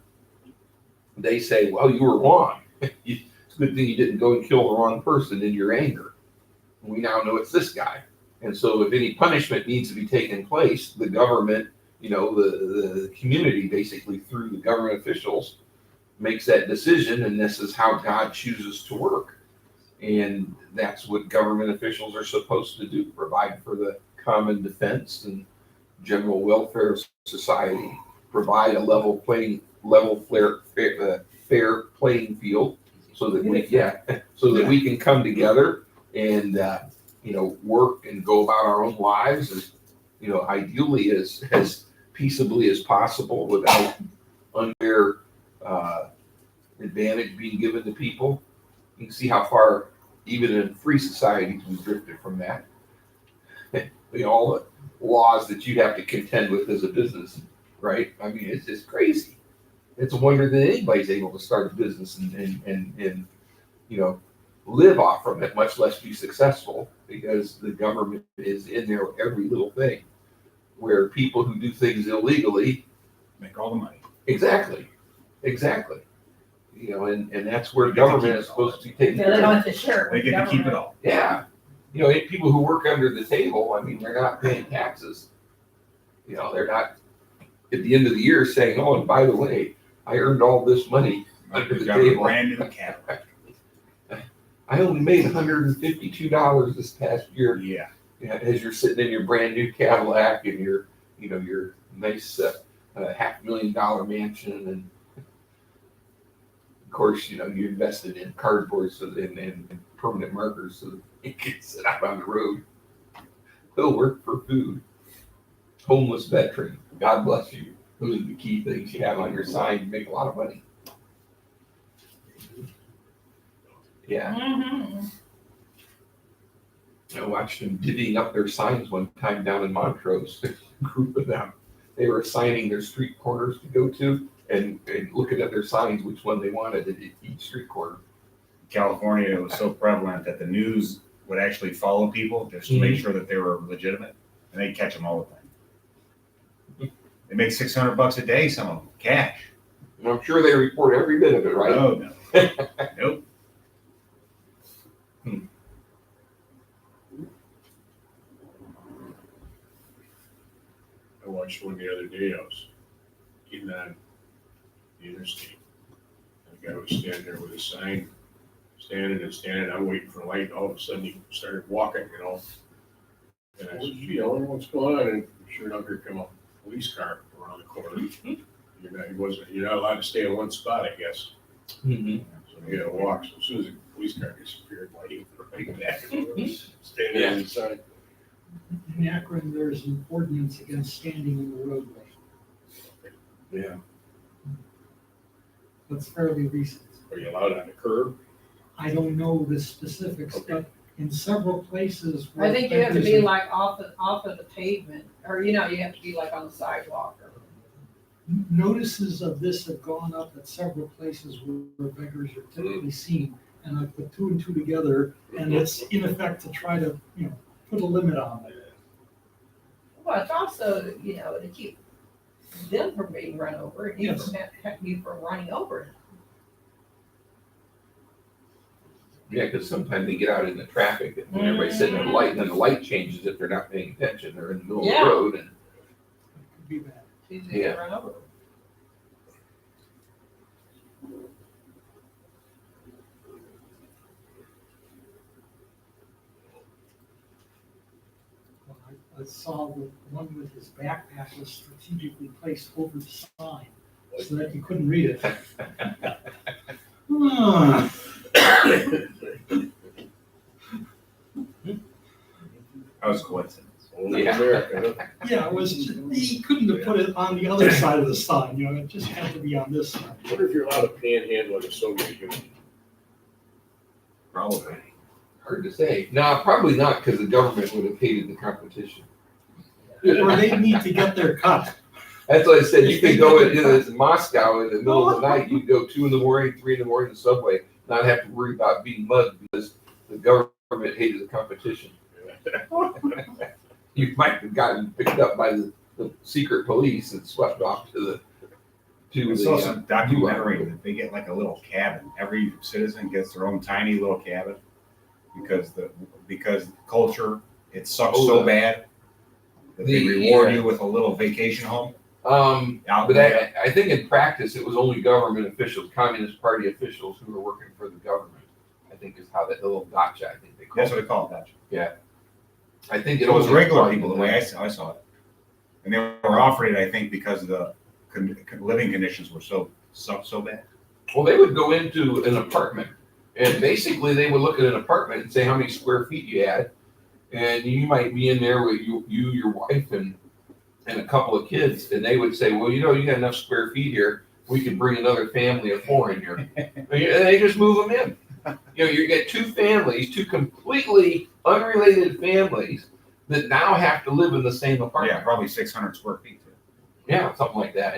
Speaker 1: they say, well, you were wrong. It's a good thing you didn't go and kill the wrong person in your anger. We now know it's this guy. And so if any punishment needs to be taken place, the government, the community, basically through the government officials, makes that decision, and this is how God chooses to work. And that's what government officials are supposed to do, provide for the common defense and general welfare of society, provide a fair playing field, so that we can come together and work and go about our own lives as ideally as peaceably as possible, without unfair advantage being given to people. You can see how far, even in free societies, we've drifted from that. All the laws that you have to contend with as a business, right? I mean, it's just crazy. It's a wonder that anybody's able to start a business and live off from it, much less be successful, because the government is in there with every little thing, where people who do things illegally
Speaker 6: Make all the money.
Speaker 1: Exactly. And that's where government is supposed to be taking
Speaker 4: They
Speaker 1: care
Speaker 4: don't
Speaker 1: of.
Speaker 4: have to share it
Speaker 6: They
Speaker 4: with
Speaker 6: get to keep it
Speaker 4: government.
Speaker 6: all.
Speaker 1: Yeah. People who work under the table, I mean, they're not paying taxes. They're not at the end of the year saying, oh, and by the way, I earned all this money under the
Speaker 6: Got a
Speaker 1: table.
Speaker 6: brand new Cadillac.
Speaker 1: I only made $152 this past year.
Speaker 6: Yeah.
Speaker 1: Yeah, as you're sitting in your brand new Cadillac and your, your nice $500,000 mansion, and of course, you invested in cardboard and permanent markers so that you can sit out on the road. He'll work for food. Homeless veteran. God bless you. Those are the key things you have on your sign. You make a lot of money. Yeah.
Speaker 4: Mhm.
Speaker 1: I watched them divvying up their signs one time down in Montrose. A group of them. They were assigning their street corners to go to and looking at their signs, which one they wanted at each street corner.
Speaker 6: California, it was so prevalent that the news would actually follow people just to make sure that they were legitimate, and they'd catch them all the time. They make $600 a day, some of them, cash.
Speaker 1: And I'm sure they report every bit of it, right?
Speaker 6: Oh, no. Nope.
Speaker 3: I watched one the other day. I was getting on the interstate. The guy was standing there with a sign, standing. I'm waiting for a light. All of a sudden, he started walking, And I said, gee, I wonder what's going on. And sure enough, here come a police car around the corner. You're not allowed to stay in one spot, I guess.
Speaker 1: Mm-hmm.
Speaker 3: So he had to walk. So as soon as the police car disappeared, he was right back. Standing there inside.
Speaker 5: In Akron, there's an ordinance against standing in the roadway.
Speaker 1: Yeah.
Speaker 5: That's fairly recent.
Speaker 3: Are you allowed on the curb?
Speaker 5: I don't know the specifics, but in several places.
Speaker 4: I think you have to be
Speaker 5: beggars
Speaker 4: like off of the pavement, or you have to be like on the sidewalk. Or
Speaker 5: Notices of this have gone up at several places where beggars are typically seen. And I put two and two together, and it's in effect to try to, put a limit on it.
Speaker 4: Well, it's also, to keep them from being run over, and you
Speaker 5: Yes.
Speaker 4: from running over them.
Speaker 1: Yeah, because sometimes they get out in the traffic and when everybody's sitting at a light, and then the light changes if they're not paying attention. They're in the middle
Speaker 4: Yeah.
Speaker 1: of the road, and
Speaker 5: It could be bad.
Speaker 4: It's easy to
Speaker 1: Yeah.
Speaker 4: run over them.
Speaker 5: Well, I saw the one with his backpack was strategically placed over the sign so that you couldn't read it. Ah.
Speaker 6: That was a coincidence.
Speaker 3: Only
Speaker 1: Yeah.
Speaker 3: America, huh?
Speaker 5: Yeah, it was, he couldn't have put it on the other side of the sign, it just had to be on this side.
Speaker 3: I wonder if you're allowed to panhandle in the Soviet Union.
Speaker 6: Probably.
Speaker 1: hard to say. No, probably not, because the government would have hated the competition.
Speaker 5: Or they need to get their cut.
Speaker 1: That's what I said. You could go in Moscow in the middle of the night. You could go 2 in the morning, 3 in the morning, in the subway, not have to worry about being mugged because the government hated the competition. You might have gotten picked up by the secret police and swept off to
Speaker 6: I saw
Speaker 1: the.
Speaker 6: some documentary that they get like a little cabin. Every citizen gets their own tiny little cabin because culture, it sucks so bad that they reward you with a little vacation home. Out
Speaker 1: But
Speaker 6: there.
Speaker 1: I think in practice, it was only government officials, Communist Party officials who were working for the government. I think is how that little gotcha, I think they call
Speaker 6: That's
Speaker 1: it.
Speaker 6: what they call it, gotcha.
Speaker 1: I think
Speaker 6: It was
Speaker 1: only
Speaker 6: regular
Speaker 1: applied
Speaker 6: people,
Speaker 1: to
Speaker 6: the way
Speaker 1: them.
Speaker 6: I saw it. And they were offered it, I think, because the living conditions were so bad.
Speaker 1: Well, they would go into an apartment and basically they would look at an apartment and say how many square feet you had. And you might be in there with you, your wife, and a couple of kids. And they would say, well, you got enough square feet here. We could bring another family of 4 in here. And they just move them in. You get 2 families, 2 completely unrelated families that now have to live in the same apartment.
Speaker 6: Yeah, probably 600 square feet.
Speaker 1: Yeah, something like that.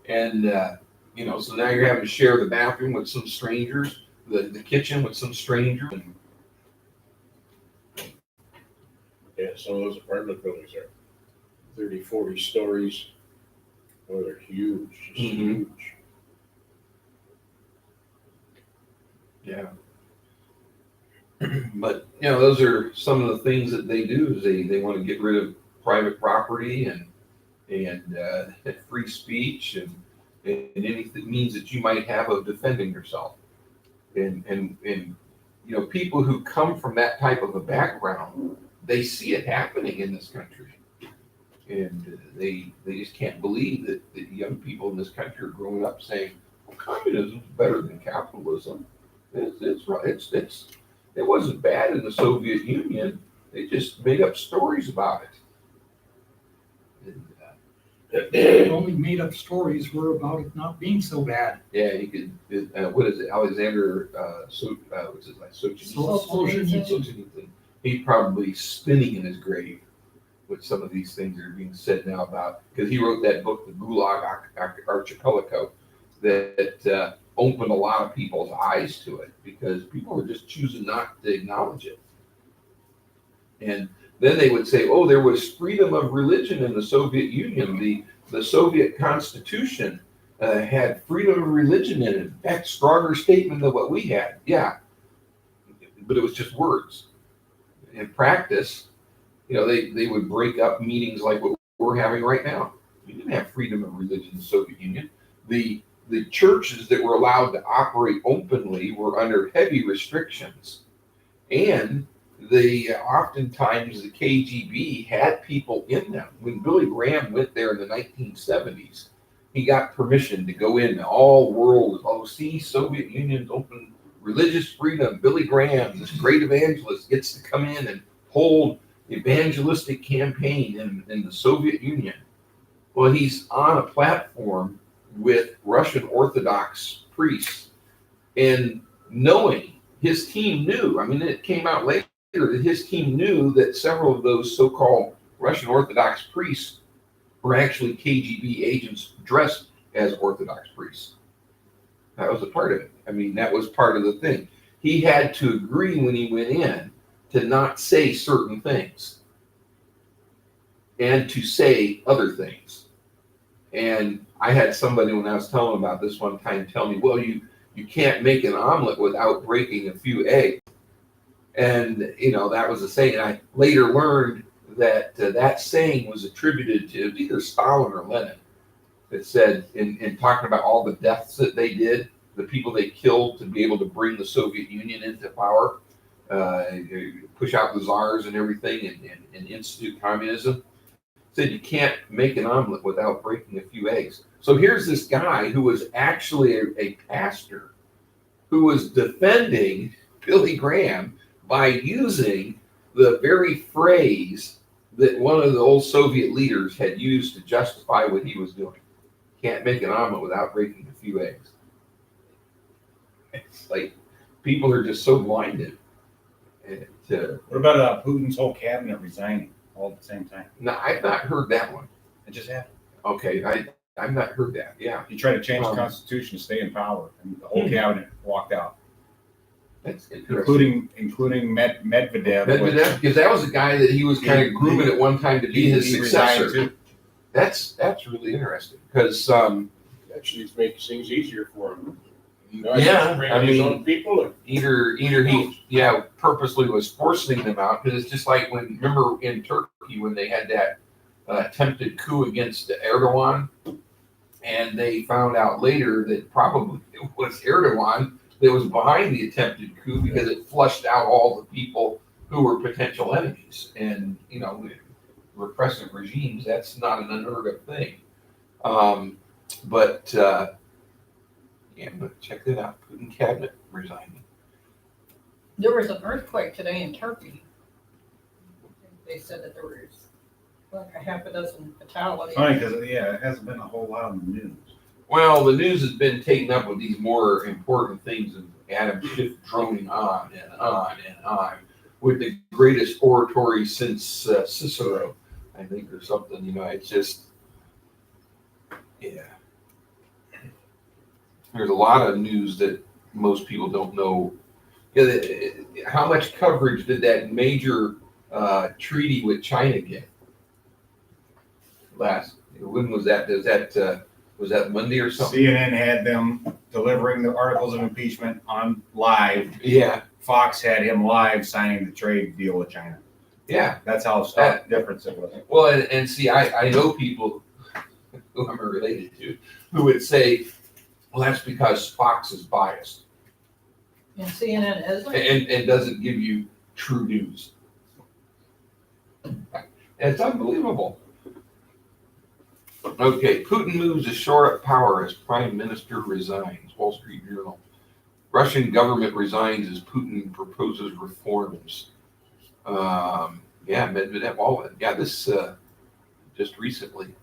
Speaker 1: And so now you're having to share the bathroom with some strangers, the kitchen with some strangers. And
Speaker 3: Yeah, some of those apartment buildings are 30, 40 stories. Oh, they're huge, just
Speaker 1: Mhm.
Speaker 3: huge.
Speaker 1: yeah. But, those are some of the things that they do is they want to get rid of private property and free speech and anything means that you might have of defending yourself. And people who come from that type of a background they see it happening in this country. And they just can't believe that the young people in this country are growing up saying, well, communism is better than capitalism. It's right. It wasn't bad in the Soviet Union. They just made up stories about it. And,
Speaker 5: The only made-up stories were about it not being so bad.
Speaker 1: yeah, you could. What is it? Alexander what's his name? Solzhenitsyn. He's probably spinning in his grave with some of these things that are being said now about, because he wrote that book, The Gulag Archipelago, that opened a lot of people's eyes to it, because people were just choosing not to acknowledge it. And then they would say, oh, there was freedom of religion in the Soviet Union. The Soviet Constitution had freedom of religion in it. In fact, stronger statement than what we had. Yeah, but it was just words. In practice, they would break up meetings like what we're having right now. You didn't have freedom of religion in the Soviet Union. The churches that were allowed to operate openly were under heavy restrictions. And oftentimes the KGB had people in them. When Billy Graham went there in the 1970s, he got permission to go in. All world, see, Soviet Union's open religious freedom. Billy Graham, this great evangelist, gets to come in and hold evangelistic campaign in the Soviet Union. Well, he's on a platform with Russian Orthodox priests, and knowing his team knew, it came out later that his team knew that several of those so-called Russian Orthodox priests were actually KGB agents dressed as Orthodox priests. That was a part of it. That was part of the thing. He had to agree when he went in to not say certain things and to say other things. And I had somebody, when I was telling them about this one time, tell me, well, you can't make an omelet without breaking a few eggs. And, that was a saying. I later learned that that saying was attributed to either Stalin or Lenin. It said, in talking about all the deaths that they did, the people they killed to be able to bring the Soviet Union into power, push out the czars and everything, and institute communism, said you can't make an omelet without breaking a few eggs. So here's this guy who was actually a pastor who was defending Billy Graham by using the very phrase that one of the old Soviet leaders had used to justify what he was doing. Can't make an omelet without breaking a few eggs. It's like people are just so blinded.
Speaker 6: What about Putin's whole cabinet resigning all at the same time?
Speaker 1: No, I've not heard that one.
Speaker 6: It just happened.
Speaker 1: Okay, I've not heard that. Yeah,
Speaker 6: He tried to change the Constitution to stay in power, and the whole cabinet walked out,
Speaker 1: that's interesting.
Speaker 6: including Medvedev.
Speaker 1: Medvedev, because that was a guy that he was kind of grooming at one time to be his
Speaker 6: he resigned
Speaker 1: successor.
Speaker 6: too.
Speaker 1: That's really interesting because
Speaker 3: Actually, it makes things easier for him.
Speaker 1: Yeah,
Speaker 3: Bring his own people. And
Speaker 1: either he purposely was forcing them out, because it's just like remember in Turkey when they had that attempted coup against Erdogan, and they found out later that probably it was Erdogan that was behind the attempted coup, because it flushed out all the people who were potential enemies. And repressive regimes, that's not an unheard of thing. But check that out. Putin cabinet resigning.
Speaker 4: There was an earthquake today in Turkey. They said that there was like a half a dozen fatalities.
Speaker 6: Funny because it hasn't been a whole lot on the news.
Speaker 1: Well, the news has been taken up with these more important things of Adam Schiff droning on and on and on with the greatest oratory since Cicero, I think, or something. It's just, yeah. There's a lot of news that most people don't know. How much coverage did that major treaty with China get? When was that? Was that Monday or something?
Speaker 6: CNN had them delivering the articles of impeachment on live.
Speaker 1: Yeah,
Speaker 6: Fox had him live signing the trade deal with China.
Speaker 1: yeah.
Speaker 6: That's how stark difference it was.
Speaker 1: Well, and see, I know people who I'm related to who would say, well, that's because Fox is biased
Speaker 4: And CNN is like,
Speaker 1: and doesn't give you true news. It's unbelievable. Okay, Putin moves to shore up power as prime minister resigns. Wall Street Journal. Russian government resigns as Putin proposes reforms. Yeah, Medvedev, all that. Yeah, this just recently,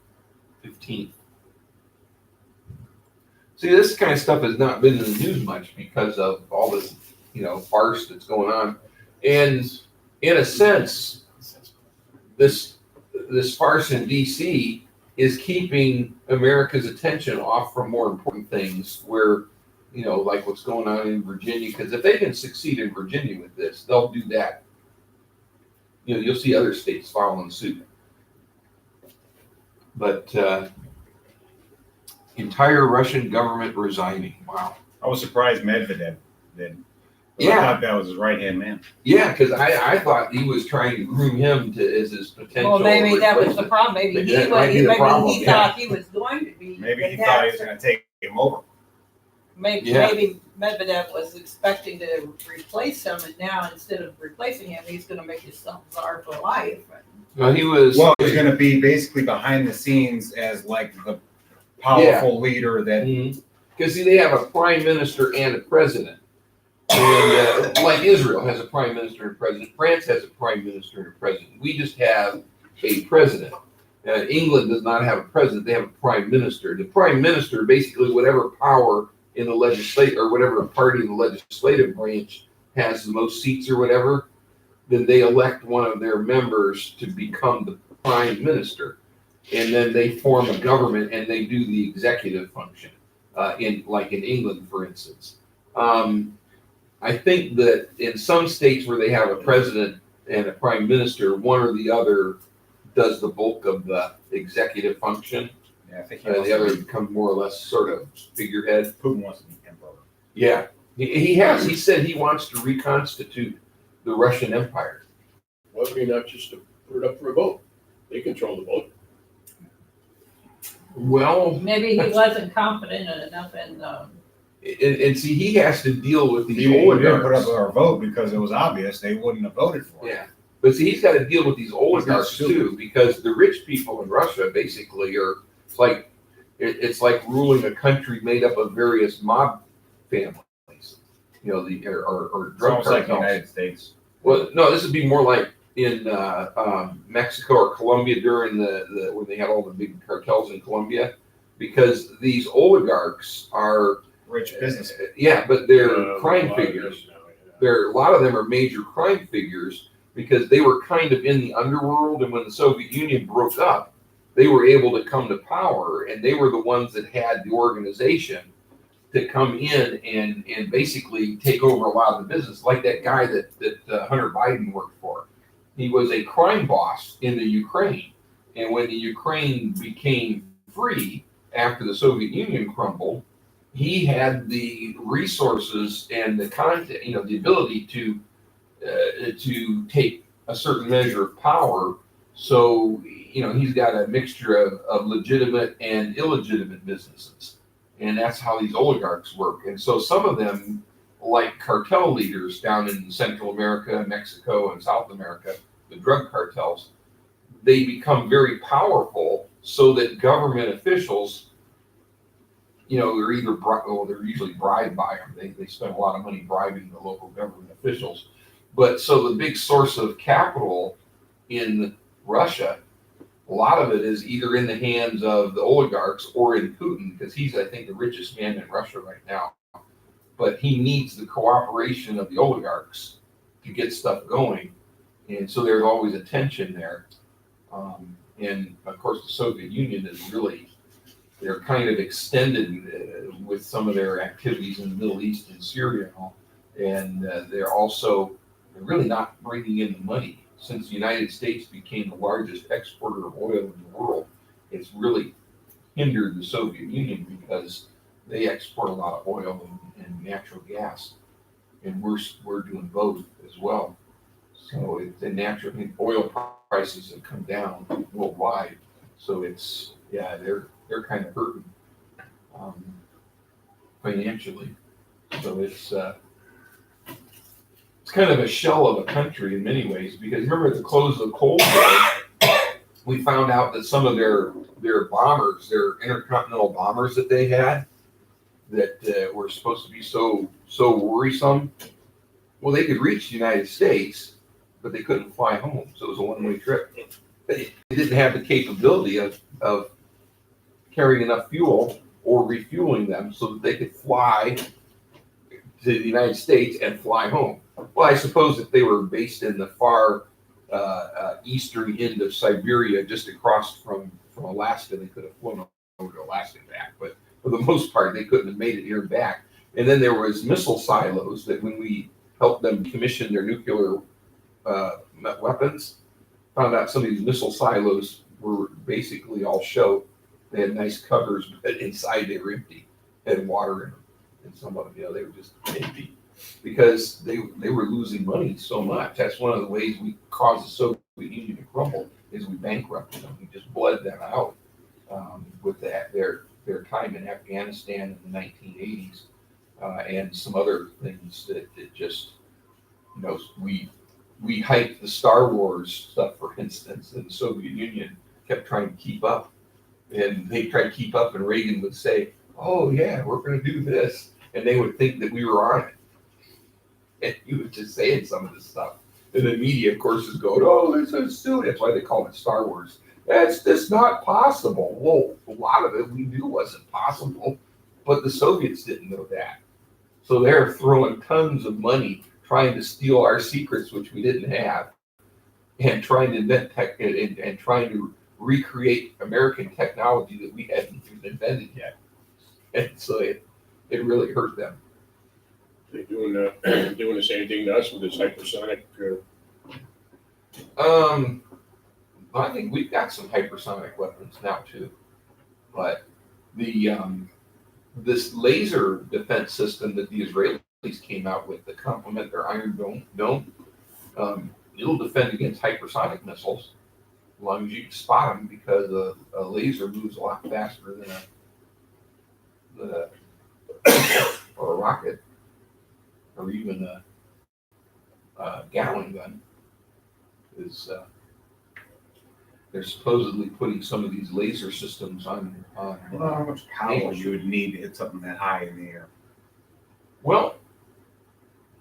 Speaker 1: 15th. See, this kind of stuff has not been in the news much because of all this, farce that's going on. And in a sense, this farce in DC is keeping America's attention off from more important things where, like what's going on in Virginia, because if they can succeed in Virginia with this, they'll do that. You'll see other states following suit. But entire Russian government resigning. Wow.
Speaker 6: I was surprised Medvedev did.
Speaker 1: Yeah.
Speaker 6: I thought that was his right-hand man.
Speaker 1: Yeah, because I thought he was trying to groom him as his potential.
Speaker 4: Well, maybe that was the
Speaker 1: replacement.
Speaker 4: problem. Maybe he
Speaker 1: That might be the problem,
Speaker 4: maybe he
Speaker 1: yeah.
Speaker 4: thought he was going to be.
Speaker 6: Maybe he
Speaker 4: but
Speaker 6: thought he was
Speaker 4: that's-
Speaker 6: gonna take him over.
Speaker 4: Maybe,
Speaker 1: Yeah.
Speaker 4: maybe Medvedev was expecting to replace him, and now instead of replacing him, he's gonna make his son czar for life.
Speaker 1: Well, he was.
Speaker 6: Well, he's gonna be basically behind the scenes as like the powerful leader that,
Speaker 1: Because see, they have a prime minister and a president. And like Israel has a prime minister and president, France has a prime minister and a president. We just have a president. England does not have a president; they have a prime minister. The prime minister, basically, whatever power in the legislature or whatever party in the legislative branch has the most seats or whatever, then they elect one of their members to become the prime minister, and then they form a government and they do the executive function. In England, for instance. I think that in some states where they have a president and a prime minister, one or the other does the bulk of the executive function.
Speaker 6: yeah, I think
Speaker 1: The other becomes more or less sort of figurehead.
Speaker 6: Putin wants to be emperor.
Speaker 1: Yeah, he has. He said he wants to reconstitute the Russian Empire.
Speaker 3: Why would he not just put it up for a vote? They control the vote.
Speaker 1: Well,
Speaker 4: Maybe he wasn't confident enough in,
Speaker 1: and see, he has to deal with these
Speaker 6: He didn't put up
Speaker 1: oligarchs.
Speaker 6: our vote because it was obvious they wouldn't have voted for it.
Speaker 1: Yeah, but see, he's got to deal with these oligarchs
Speaker 6: stupid.
Speaker 1: too, because the rich people in Russia basically are it's like ruling a country made up of various mob families, or
Speaker 6: It's
Speaker 1: drug
Speaker 6: almost like the
Speaker 1: cartels.
Speaker 6: United States.
Speaker 1: Well, no, this would be more like in Mexico or Colombia during the when they had all the big cartels in Colombia, because these oligarchs are
Speaker 6: Rich business.
Speaker 1: yeah, but they're
Speaker 3: A
Speaker 1: crime
Speaker 3: lot of
Speaker 1: figures.
Speaker 3: them now, yeah.
Speaker 1: A lot of them are major crime figures because they were kind of in the underworld, and when the Soviet Union broke up, they were able to come to power, and they were the ones that had the organization to come in and basically take over a lot of the business, like that guy that Hunter Biden worked for. He was a crime boss in the Ukraine, and when the Ukraine became free after the Soviet Union crumbled, he had the resources and the content, the ability to take a certain measure of power. So, he's got a mixture of legitimate and illegitimate businesses. And that's how these oligarchs work. And so some of them, like cartel leaders down in Central America, Mexico, and South America, the drug cartels, they become very powerful so that government officials, they're they're usually bribed by them. They spend a lot of money bribing the local government officials. But so the big source of capital in Russia, a lot of it is either in the hands of the oligarchs or in Putin, because he's, I think, the richest man in Russia right now. But he needs the cooperation of the oligarchs to get stuff going. And so there's always a tension there. And of course, the Soviet Union is really, they're kind of extended with some of their activities in the Middle East and Syria and all. And they're really not bringing in the money. Since the United States became the largest exporter of oil in the world, it's really hindered the Soviet Union because they export a lot of oil and natural gas. And we're doing both as well. So oil prices have come down worldwide. So they're kind of hurting financially. So it's kind of a shell of a country in many ways, because remember at the close of the Cold War, we found out that some of their bombers, their intercontinental bombers that they had, that were supposed to be so worrisome. Well, they could reach the United States, but they couldn't fly home, so it was a one-way trip. They didn't have the capability of carrying enough fuel or refueling them so that they could fly to the United States and fly home. Well, I suppose if they were based in the far eastern end of Siberia, just across from Alaska, they could have flown over to Alaska and back. But for the most part, they couldn't have made it here and back. And then there was missile silos that when we helped them commission their nuclear weapons, found out some of these missile silos were basically all show. They had nice covers, but inside they were empty, had water in them. And some of them, they were just empty because they were losing money so much. That's one of the ways we caused the Soviet Union to crumble is we bankrupted them. We just bled them out with their time in Afghanistan in the 1980s and some other things that just, we hyped the Star Wars stuff, for instance, and the Soviet Union kept trying to keep up. And they tried to keep up, and Reagan would say, "Oh yeah, we're going to do this," and they would think that we were on it. And he was just saying some of this stuff. And the media, of course, is going, "Oh, this is silly." That's why they call it Star Wars. That's just not possible. Well, a lot of it we knew wasn't possible, but the Soviets didn't know that. So they're throwing tons of money trying to steal our secrets, which we didn't have, and trying to invent tech and trying to recreate American technology that we hadn't even invented yet. And so it really hurt them.
Speaker 3: They doing the same thing to us with this hypersonic.
Speaker 1: I think we've got some hypersonic weapons now too, but the this laser defense system that the Israelis came out with to complement their Iron Dome, it'll defend against hypersonic missiles as long as you can spot them, because a laser moves a lot faster than or a rocket or even a Gatling gun. They're supposedly putting some of these laser systems on.
Speaker 6: I don't know how much power you would need to hit something that high in the air.
Speaker 1: Well,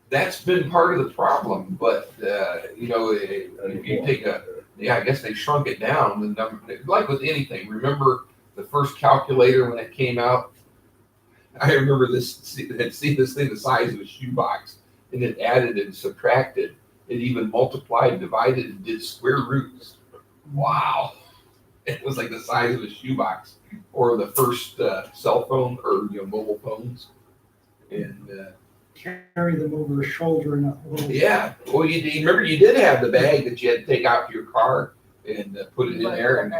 Speaker 1: that's been part of the problem, but if you take I guess they shrunk it down. The number, like with anything. Remember the first calculator when it came out? I remember had seen this thing the size of a shoebox, and it added and subtracted. It even multiplied, divided, and did square roots. Wow. It was like the size of a shoebox. Or the first cell phone or mobile phones. And
Speaker 5: Carry them over a shoulder in a little.
Speaker 1: yeah. Well, you remember you did have the bag that you had to take out to your car and put it in there, and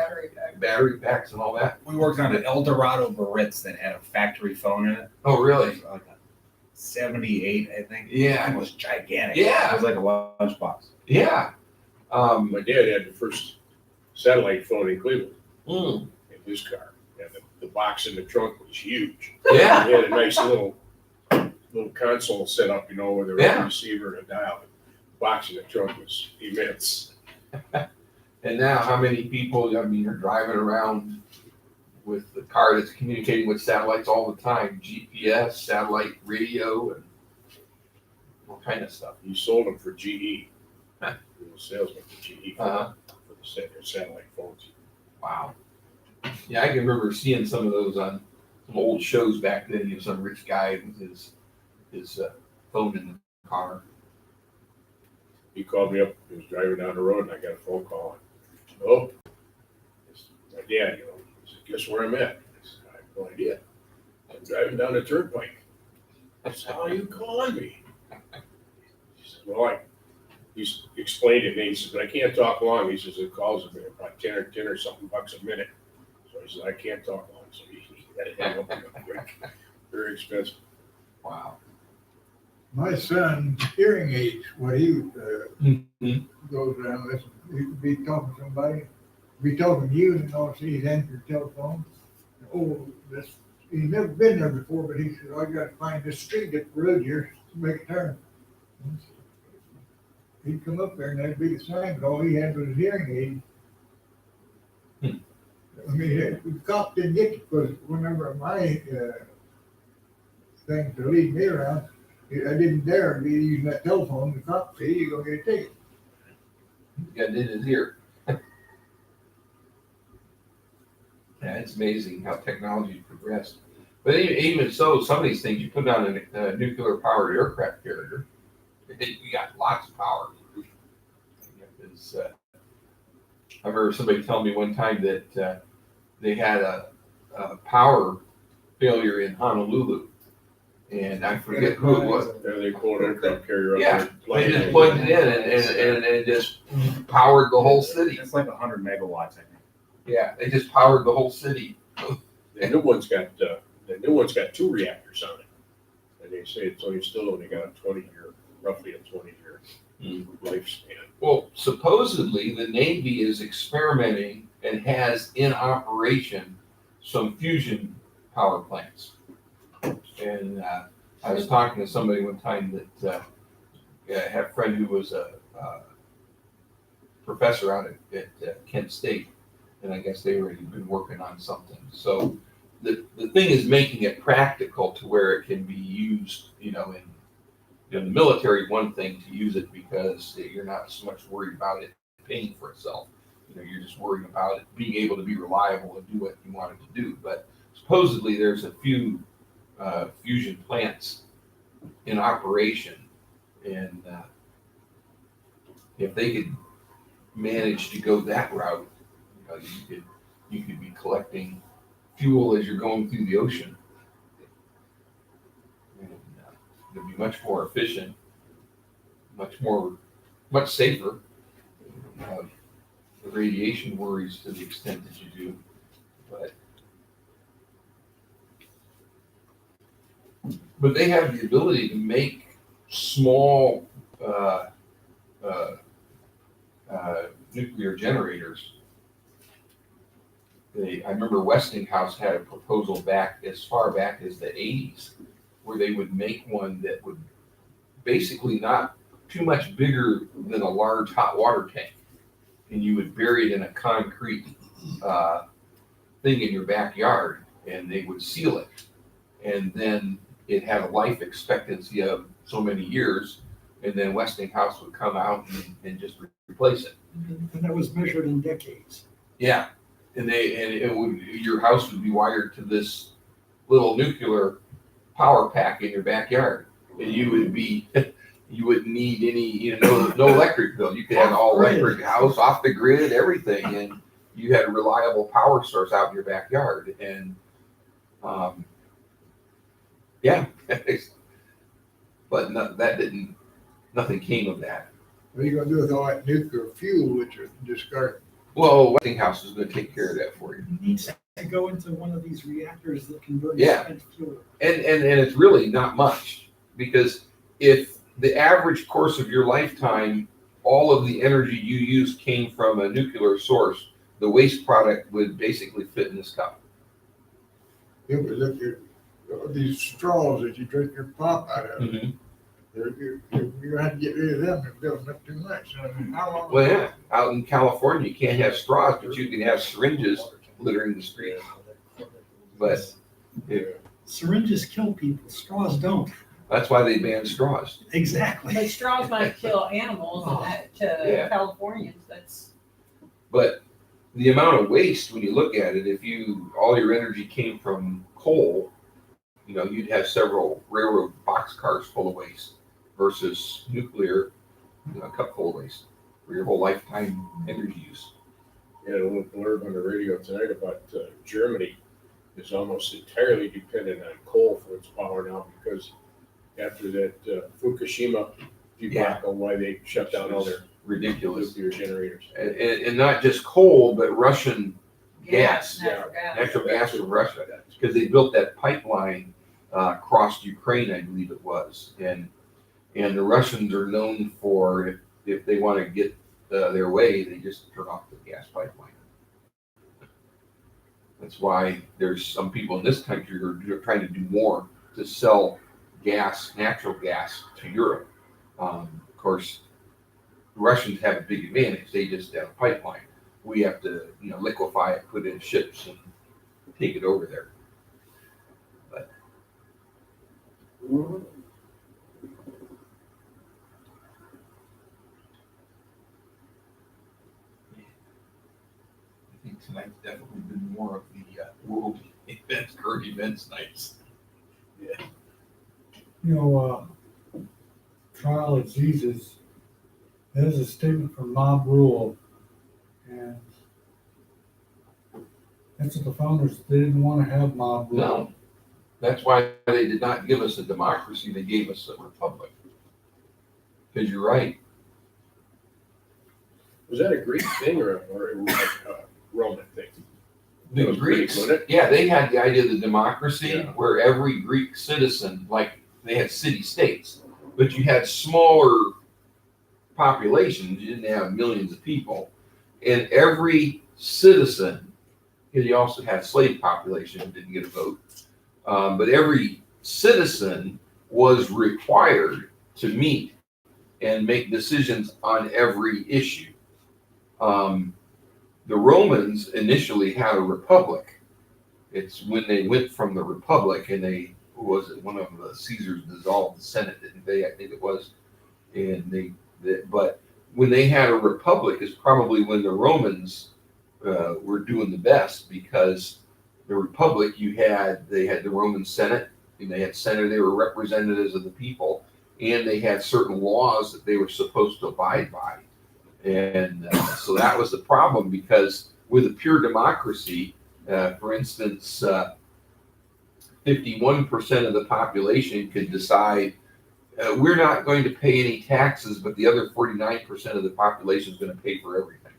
Speaker 1: battery packs and all that.
Speaker 6: We worked on an Eldorado Baritz that had a factory phone in it.
Speaker 1: Oh, really?
Speaker 6: It was like a 78, I think.
Speaker 1: Yeah.
Speaker 6: It was gigantic.
Speaker 1: Yeah.
Speaker 6: It was like a lunchbox.
Speaker 1: Yeah.
Speaker 3: My dad had the first satellite phone in Cleveland
Speaker 1: Mm,
Speaker 3: in his car, and the box in the trunk was huge.
Speaker 1: yeah.
Speaker 3: He had a nice little console set up, with a
Speaker 1: Yeah.
Speaker 3: receiver and a dial. The box in the trunk was immense.
Speaker 1: And now, how many people? Are driving around with the car that's communicating with satellites all the time, GPS, satellite radio, and all kind of stuff.
Speaker 3: He sold them for GE.
Speaker 1: Huh.
Speaker 3: He was a salesman for GE for the satellite phones.
Speaker 1: Wow. Yeah, I can remember seeing some of those on some old shows back then. Some rich guy with his phone in the car.
Speaker 3: He called me up. He was driving down the road, and I got a phone call. Oh, it's my dad. He said, "Guess where I'm at?" I said, "I have no idea. I'm driving down the turnpike." I said, "How are you calling me?" He said, "Well, he explained it, and he says, but I can't talk long." He says, "It calls about 10 or something bucks a minute." So he said, "I can't talk long." So he had to hang up quick. Very expensive.
Speaker 1: Wow.
Speaker 2: My son's hearing aids, what he
Speaker 1: Mhm.
Speaker 2: goes around, listen, he could be talking to somebody, be talking to you, and all see he's answering your telephone. Oh, he's never been there before, but he said, I gotta find this street at the road here to make a turn. He'd come up there and that'd be the sign, but all he had was his hearing aid. I mean, the cop didn't get it, because whenever my, thing to lead me around, I didn't dare be using that telephone, the cop said, you're gonna get a ticket.
Speaker 1: Yeah, did it here. Yeah, it's amazing how technology progressed. But even so, some of these things, you put on a nuclear powered aircraft carrier, you got lots of power. I remember somebody telling me one time that they had a power failure in Honolulu, and I forget who it was.
Speaker 3: There they pulled an aircraft carrier up.
Speaker 1: Yeah,
Speaker 3: there,
Speaker 1: They just
Speaker 3: it
Speaker 1: plugged it in and it just powered the whole city.
Speaker 6: It's like 100 megawatts, I think.
Speaker 1: Yeah, they just powered the whole city.
Speaker 3: The new one's got 2 reactors on it. And they say it's still only got roughly a 20-year lifespan.
Speaker 1: Well, supposedly the Navy is experimenting and has in operation some fusion power plants. And I was talking to somebody one time that had a friend who was a professor out at Kent State, and I guess they already been working on something. So the thing is making it practical to where it can be used, in the military, one thing to use it because you're not so much worried about it paying for itself. You're just worried about it being able to be reliable and do what you want it to do. But supposedly there's a few fusion plants in operation, and if they could manage to go that route, you could be collecting fuel as you're going through the ocean. And it'd be much more efficient, much safer. The radiation worries to the extent that you do, but they have the ability to make small nuclear generators. I remember Westinghouse had a proposal back as far back as the 80s, where they would make one that would basically not too much bigger than a large hot water tank, and you would bury it in a concrete thing in your backyard, and they would seal it, and then it had a life expectancy of so many years, and then Westinghouse would come out and just replace it.
Speaker 5: And that was measured in decades.
Speaker 1: Yeah, and your house would be wired to this little nuclear power pack in your backyard, and you wouldn't need any, no electric bill. You could have an all electric house, off the grid, everything, and you had a reliable power source out in your backyard. And yeah, but nothing came of that.
Speaker 2: What are you gonna do with all that nuclear fuel which are discarded?
Speaker 1: Well, Westinghouse is going to take care of that for you.
Speaker 5: It needs to go into one of these reactors that can burn
Speaker 1: Yeah.
Speaker 5: spent fuel.
Speaker 1: And it's really not much, because if the average course of your lifetime, all of the energy you used came from a nuclear source, the waste product would basically fit in this cup.
Speaker 2: You would look at these straws that you drink your pop out of. You're gonna have to get rid of them, they're building up too much. I mean, how long?
Speaker 1: Well, yeah, out in California, you can't have straws, but you can have syringes littering the street. But
Speaker 5: Syringes kill people, straws don't.
Speaker 1: that's why they banned straws.
Speaker 5: Exactly.
Speaker 4: But straws might kill animals and that to
Speaker 1: Yeah.
Speaker 4: Californians, that's.
Speaker 1: But the amount of waste, when you look at it, if all your energy came from coal, you'd have several railroad boxcars full of waste versus nuclear, a cup full of waste for your whole lifetime energy use.
Speaker 3: Yeah, I learned on the radio tonight about Germany is almost entirely dependent on coal for its power now, because after that Fukushima debacle, why they shut down all their
Speaker 1: Ridiculous.
Speaker 3: nuclear generators.
Speaker 1: And not just coal, but Russian gas,
Speaker 4: Natural gas.
Speaker 1: natural gas from Russia, because they built that pipeline across Ukraine, I believe it was. And the Russians are known for, if they want to get their way, they just turn off the gas pipeline. That's why there's some people in this country who are trying to do more to sell gas, natural gas, to Europe. Of course, the Russians have a big advantage. They just have a pipeline. we have to, liquefy it, put it in ships and take it over there. I think tonight's definitely been more of the world events, current events nights.
Speaker 7: Trial of Jesus, that is a statement from mob rule. And that's what the founders, they didn't want to have mob rule.
Speaker 1: No, that's why they did not give us a democracy, they gave us a republic. Because you're right,
Speaker 3: Was that a Greek thing or a Roman thing?
Speaker 1: the
Speaker 3: It was Greek,
Speaker 1: Greeks,
Speaker 3: wasn't it?
Speaker 1: yeah, they had the idea of the democracy
Speaker 3: Yeah.
Speaker 1: where every Greek citizen, like they had city-states, but you had smaller populations, you didn't have millions of people, and every citizen, because you also had slave population who didn't get a vote, but every citizen was required to meet and make decisions on every issue. The Romans initially had a republic. It's when they went from the republic and one of the Caesars dissolved the Senate, didn't they? I think it was. And but when they had a republic is probably when the Romans were doing the best, because the republic they had the Roman Senate, and they were representatives of the people, and they had certain laws that they were supposed to abide by. And so that was the problem, because with a pure democracy, for instance, 51% of the population could decide we're not going to pay any taxes, but the other 49% of the population is going to pay for everything.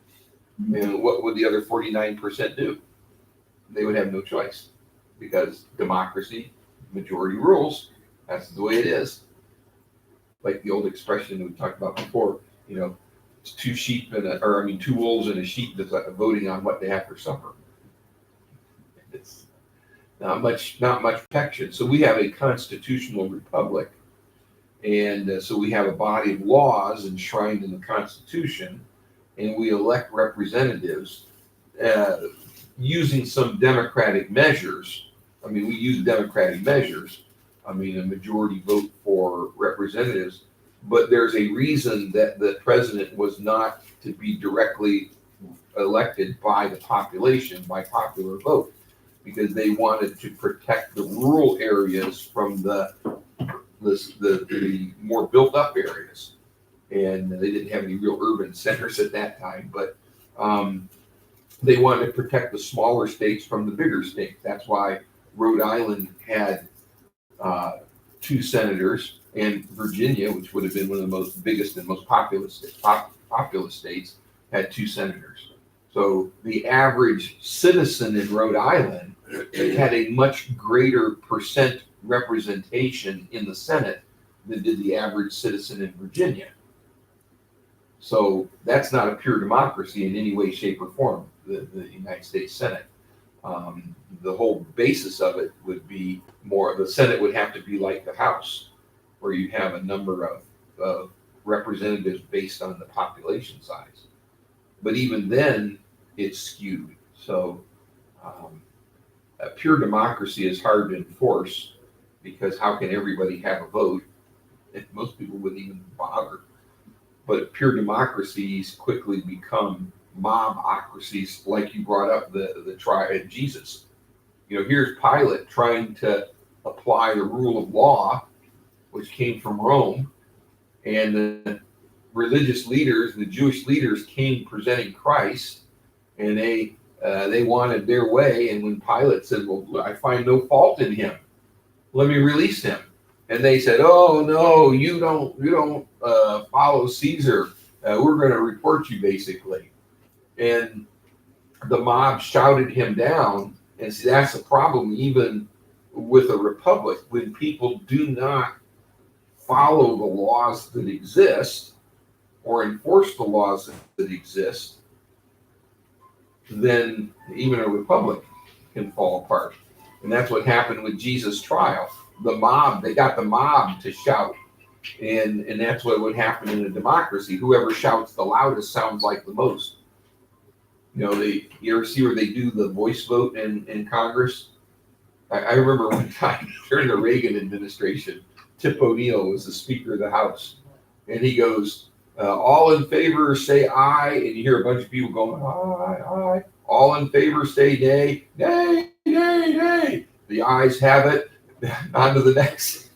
Speaker 1: And what would the other 49% do? They would have no choice, because democracy, majority rules. That's the way it is. Like the old expression we talked about before, it's two wolves and a sheep that's voting on what they have for supper. It's not much protection. So we have a constitutional republic, and so we have a body of laws enshrined in the Constitution, and we elect representatives using some democratic measures. I mean, we use democratic measures. I mean, a majority vote for representatives, but there's a reason that the president was not to be directly elected by the population, by popular vote, because they wanted to protect the rural areas from the more built up areas. And they didn't have any real urban centers at that time, but they wanted to protect the smaller states from the bigger states. That's why Rhode Island had 2 senators, and Virginia, which would have been one of the biggest and most populous states, had 2 senators. So the average citizen in Rhode Island had a much greater percent representation in the Senate than did the average citizen in Virginia. So that's not a pure democracy in any way, shape, or form, the United States Senate. The whole basis of it would be the Senate would have to be like the House, where you have a number of representatives based on the population size. But even then, it's skewed. So a pure democracy is hard to enforce, because how can everybody have a vote? And most people wouldn't even bother. But pure democracies quickly become mobocracies, like you brought up the trial of Jesus. Here's Pilate trying to apply the rule of law, which came from Rome, and the religious leaders, the Jewish leaders, came presenting Christ, and they wanted their way. And when Pilate said, "Well, I find no fault in him, let me release him," and they said, "Oh no, you don't follow Caesar. We're going to report you," basically. And the mob shouted him down. And see, that's the problem, even with a republic, when people do not follow the laws that exist or enforce the laws that exist, then even a republic can fall apart. And that's what happened with Jesus' trial. They got the mob to shout. And that's what would happen in a democracy. Whoever shouts the loudest sounds like the most. you ever see where they do the voice vote in Congress? I remember one time during the Reagan administration, Tip O'Neill was the Speaker of the House, and he goes, all in favor say aye, and you hear a bunch of people going, aye, aye. All in favor say nay, nay, nay, nay. The ayes have it. On to the next.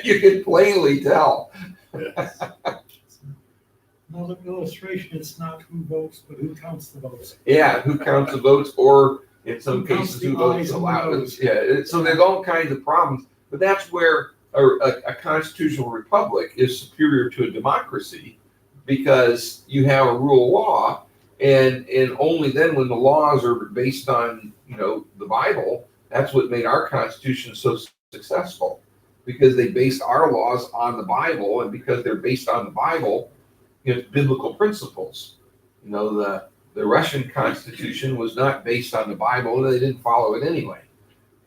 Speaker 1: You can plainly tell.
Speaker 3: Yes.
Speaker 5: Another illustration, it's not who votes, but who counts the votes.
Speaker 1: Yeah, who counts the votes, or in some
Speaker 5: Who counts
Speaker 1: cases,
Speaker 5: the
Speaker 1: who votes
Speaker 5: ayes and the
Speaker 1: aloud.
Speaker 5: noes.
Speaker 1: So there's all kinds of problems, but that's where a constitutional republic is superior to a democracy, because you have a rule of law, and only then when the laws are based on, the Bible, that's what made our Constitution so successful, because they based our laws on the Bible, and because they're based on the Bible, it's biblical principles. The Russian Constitution was not based on the Bible, and they didn't follow it anyway.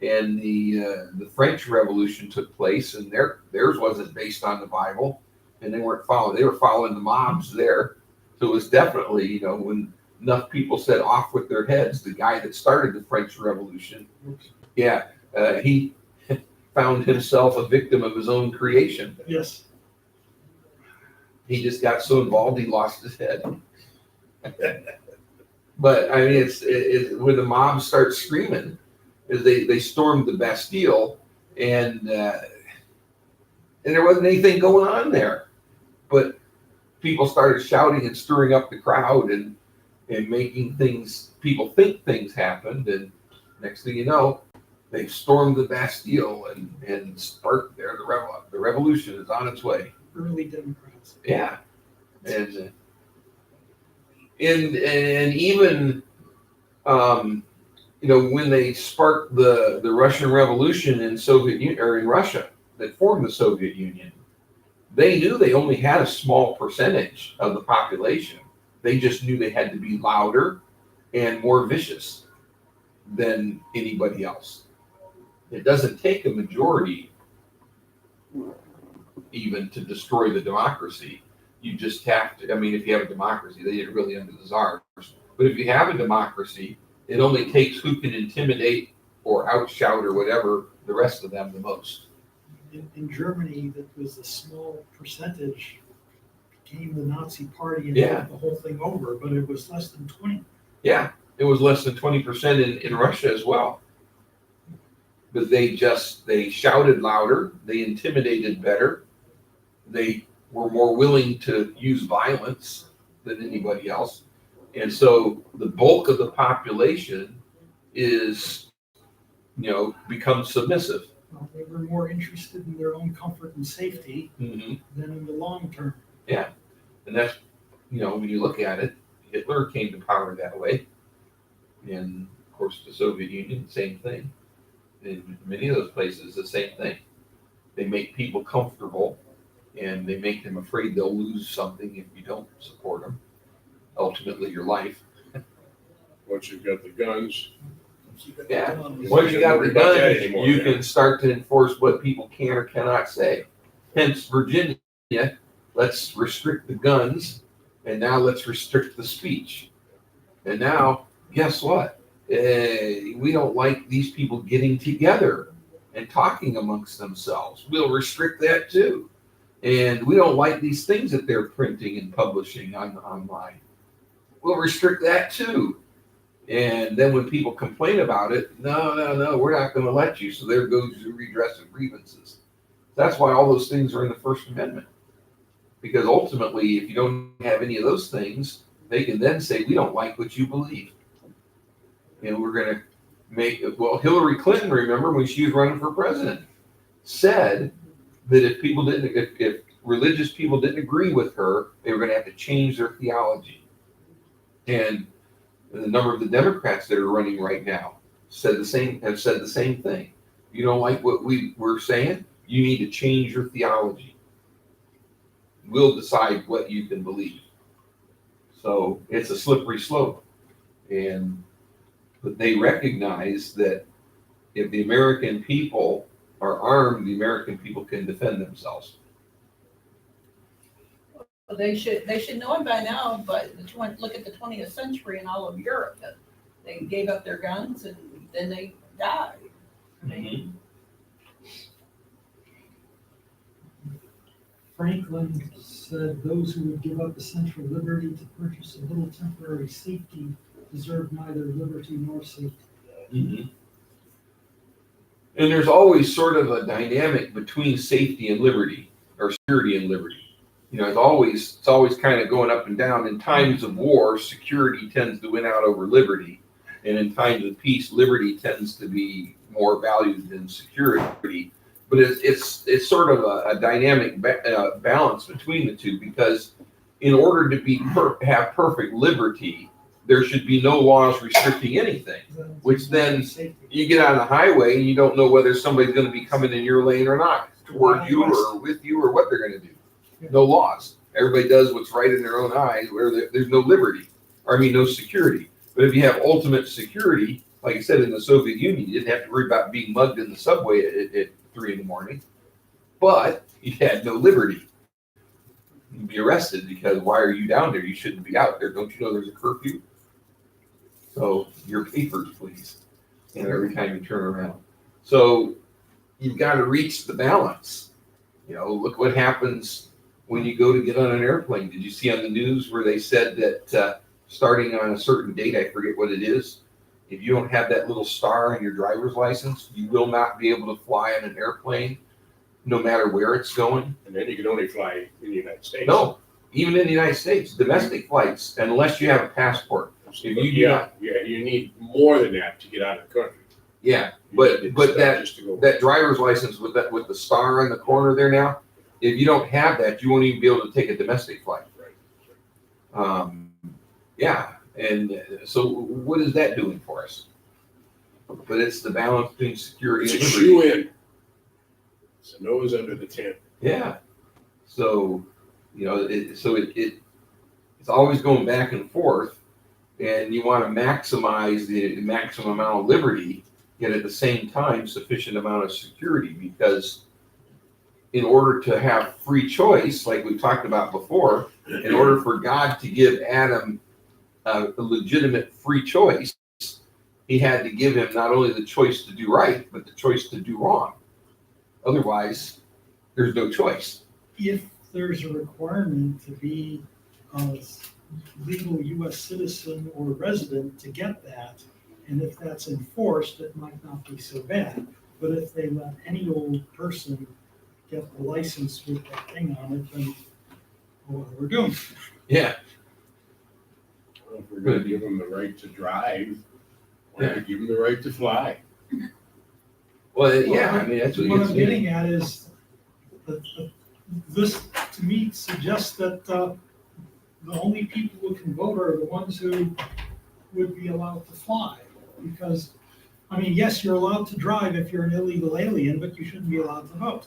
Speaker 1: And the French Revolution took place, and theirs wasn't based on the Bible, and they were following the mobs there. So it was definitely, when enough people said off with their heads, the guy that started the French Revolution, he found himself a victim of his own creation.
Speaker 5: Yes.
Speaker 1: He just got so involved he lost his head. But I mean, it's when the mob starts screaming, is they stormed the Bastille, and there wasn't anything going on there, but people started shouting and stirring up the crowd and making people think things happened, and next thing you know, they stormed the Bastille and sparked there. The revolution is on its way.
Speaker 5: Early Democrats.
Speaker 1: Yeah, and even when they sparked the Russian Revolution in in Russia that formed the Soviet Union, they knew they only had a small percentage of the population. They just knew they had to be louder and more vicious than anybody else. It doesn't take a majority even to destroy the democracy. You just have to, if you have a democracy, they did really under the czars. But if you have a democracy, it only takes who can intimidate or outshout or whatever the rest of them the most.
Speaker 5: In Germany, that was a small percentage became the Nazi party and took the whole thing over, but it was less than 20.
Speaker 1: Yeah, it was less than 20% in Russia as well. But they shouted louder, they intimidated better, they were more willing to use violence than anybody else. And so the bulk of the population is, becomes submissive.
Speaker 5: Well, they were more interested in their own comfort and safety than in the long term.
Speaker 1: Yeah. And that's, when you look at it, Hitler came to power that way. And of course, the Soviet Union, same thing. In many of those places, the same thing. They make people comfortable, and they make them afraid they'll lose something if you don't support them. Ultimately, your life.
Speaker 3: Once you've got the guns.
Speaker 1: Yeah. Once you got the guns, you can start to enforce what people can or cannot say. Hence, Virginia, let's restrict the guns, and now let's restrict the speech. And now, guess what? We don't like these people getting together and talking amongst themselves. We'll restrict that too. And we don't like these things that they're printing and publishing online. We'll restrict that too. And then when people complain about it, no, we're not going to let you. So there goes your redress of grievances. That's why all those things are in the First Amendment. Because ultimately, if you don't have any of those things, they can then say, we don't like what you believe. And we're going to Hillary Clinton, remember, when she was running for president, said that if religious people didn't agree with her, they were going to have to change their theology. And the number of the Democrats that are running right now have said the same thing. You don't like what we're saying? You need to change your theology. We'll decide what you can believe. So it's a slippery slope. But they recognize that if the American people are armed, the American people can defend themselves.
Speaker 4: They should know it by now, but look at the 20th century and all of Europe. They gave up their guns and then they died.
Speaker 1: Mhm.
Speaker 5: Franklin said those who would give up essential liberty to purchase a little temporary safety deserve neither liberty nor safety.
Speaker 1: Mhm. And there's always sort of a dynamic between safety and liberty, or security and liberty. You know, it's always kind of going up and down. In times of war, security tends to win out over liberty, and in times of peace, liberty tends to be more valued than security. But it's sort of a dynamic balance between the two, because in order to have perfect liberty, there should be no laws restricting anything. Which then you get on the highway and you don't know whether somebody's going to be coming in your lane or not, toward you or with you, or what they're going to do. No laws. Everybody does what's right in their own eyes, where there's no liberty, or I mean, no security. But if you have ultimate security, like I said, in the Soviet Union, you didn't have to worry about being mugged in the subway at 3 a.m, but you had no liberty. You'd be arrested, because why are you down there? You shouldn't be out there. Don't you know there's a curfew? So your papers, please. And every time you turn around. So you've got to reach the balance. You know, look what happens when you go to get on an airplane. Did you see on the news where they said that starting on a certain date, I forget what it is, if you don't have that little star on your driver's license, you will not be able to fly on an airplane, no matter where it's going?
Speaker 3: And then you can only fly in the United States.
Speaker 1: No, even in the United States, domestic flights, unless you have a passport. If you do
Speaker 3: Yeah, you need more than that to get out of the country.
Speaker 1: Yeah,
Speaker 3: You
Speaker 1: but
Speaker 3: need
Speaker 1: but
Speaker 3: stuff
Speaker 1: that
Speaker 3: just to go.
Speaker 1: that driver's license with the star in the corner there now, if you don't have that, you won't even be able to take a domestic flight.
Speaker 3: Right.
Speaker 1: Yeah, and so what is that doing for us? But it's the balance between security
Speaker 3: It's
Speaker 1: and
Speaker 3: a
Speaker 1: liberty.
Speaker 3: shoe in. It's a nose under the tent.
Speaker 1: Yeah. So, you know, it's always going back and forth, and you want to maximize the maximum amount of liberty, yet at the same time sufficient amount of security, because in order to have free choice, like we talked about before, in order for God to give Adam a legitimate free choice, he had to give him not only the choice to do right, but the choice to do wrong. Otherwise, there's no choice.
Speaker 5: If there's a requirement to be a legal US citizen or resident to get that, and if that's enforced, it might not be so bad. But if they let any old person get the license with that thing on it, then what we're doing.
Speaker 1: Yeah.
Speaker 3: Well, if we're gonna give them the right to drive, why not give them the right to fly?
Speaker 1: Well, yeah, I mean, that's what
Speaker 5: What
Speaker 1: it's
Speaker 5: I'm getting at is that this, to me, suggests that the only people who can vote are the ones who would be allowed to fly. Because, I mean, yes, you're allowed to drive if you're an illegal alien, but you shouldn't be allowed to vote.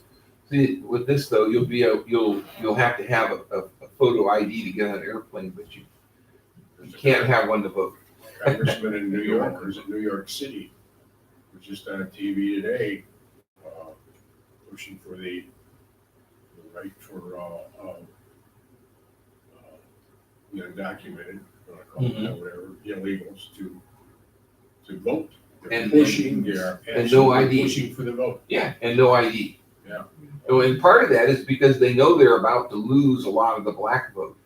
Speaker 1: See, with this though, you'll have to have a photo ID to get on an airplane, but you can't have one to vote.
Speaker 3: Congressman in New York, or is it New York City, was just on TV today, pushing for the right for the undocumented, call it that, whatever, illegals to vote. They're
Speaker 1: And-
Speaker 3: pushing, they're
Speaker 1: and no
Speaker 3: absolutely
Speaker 1: ID.
Speaker 3: pushing for the vote.
Speaker 1: Yeah, and no ID.
Speaker 3: Yeah.
Speaker 1: Oh, and part of that is because they know they're about to lose a lot of the black vote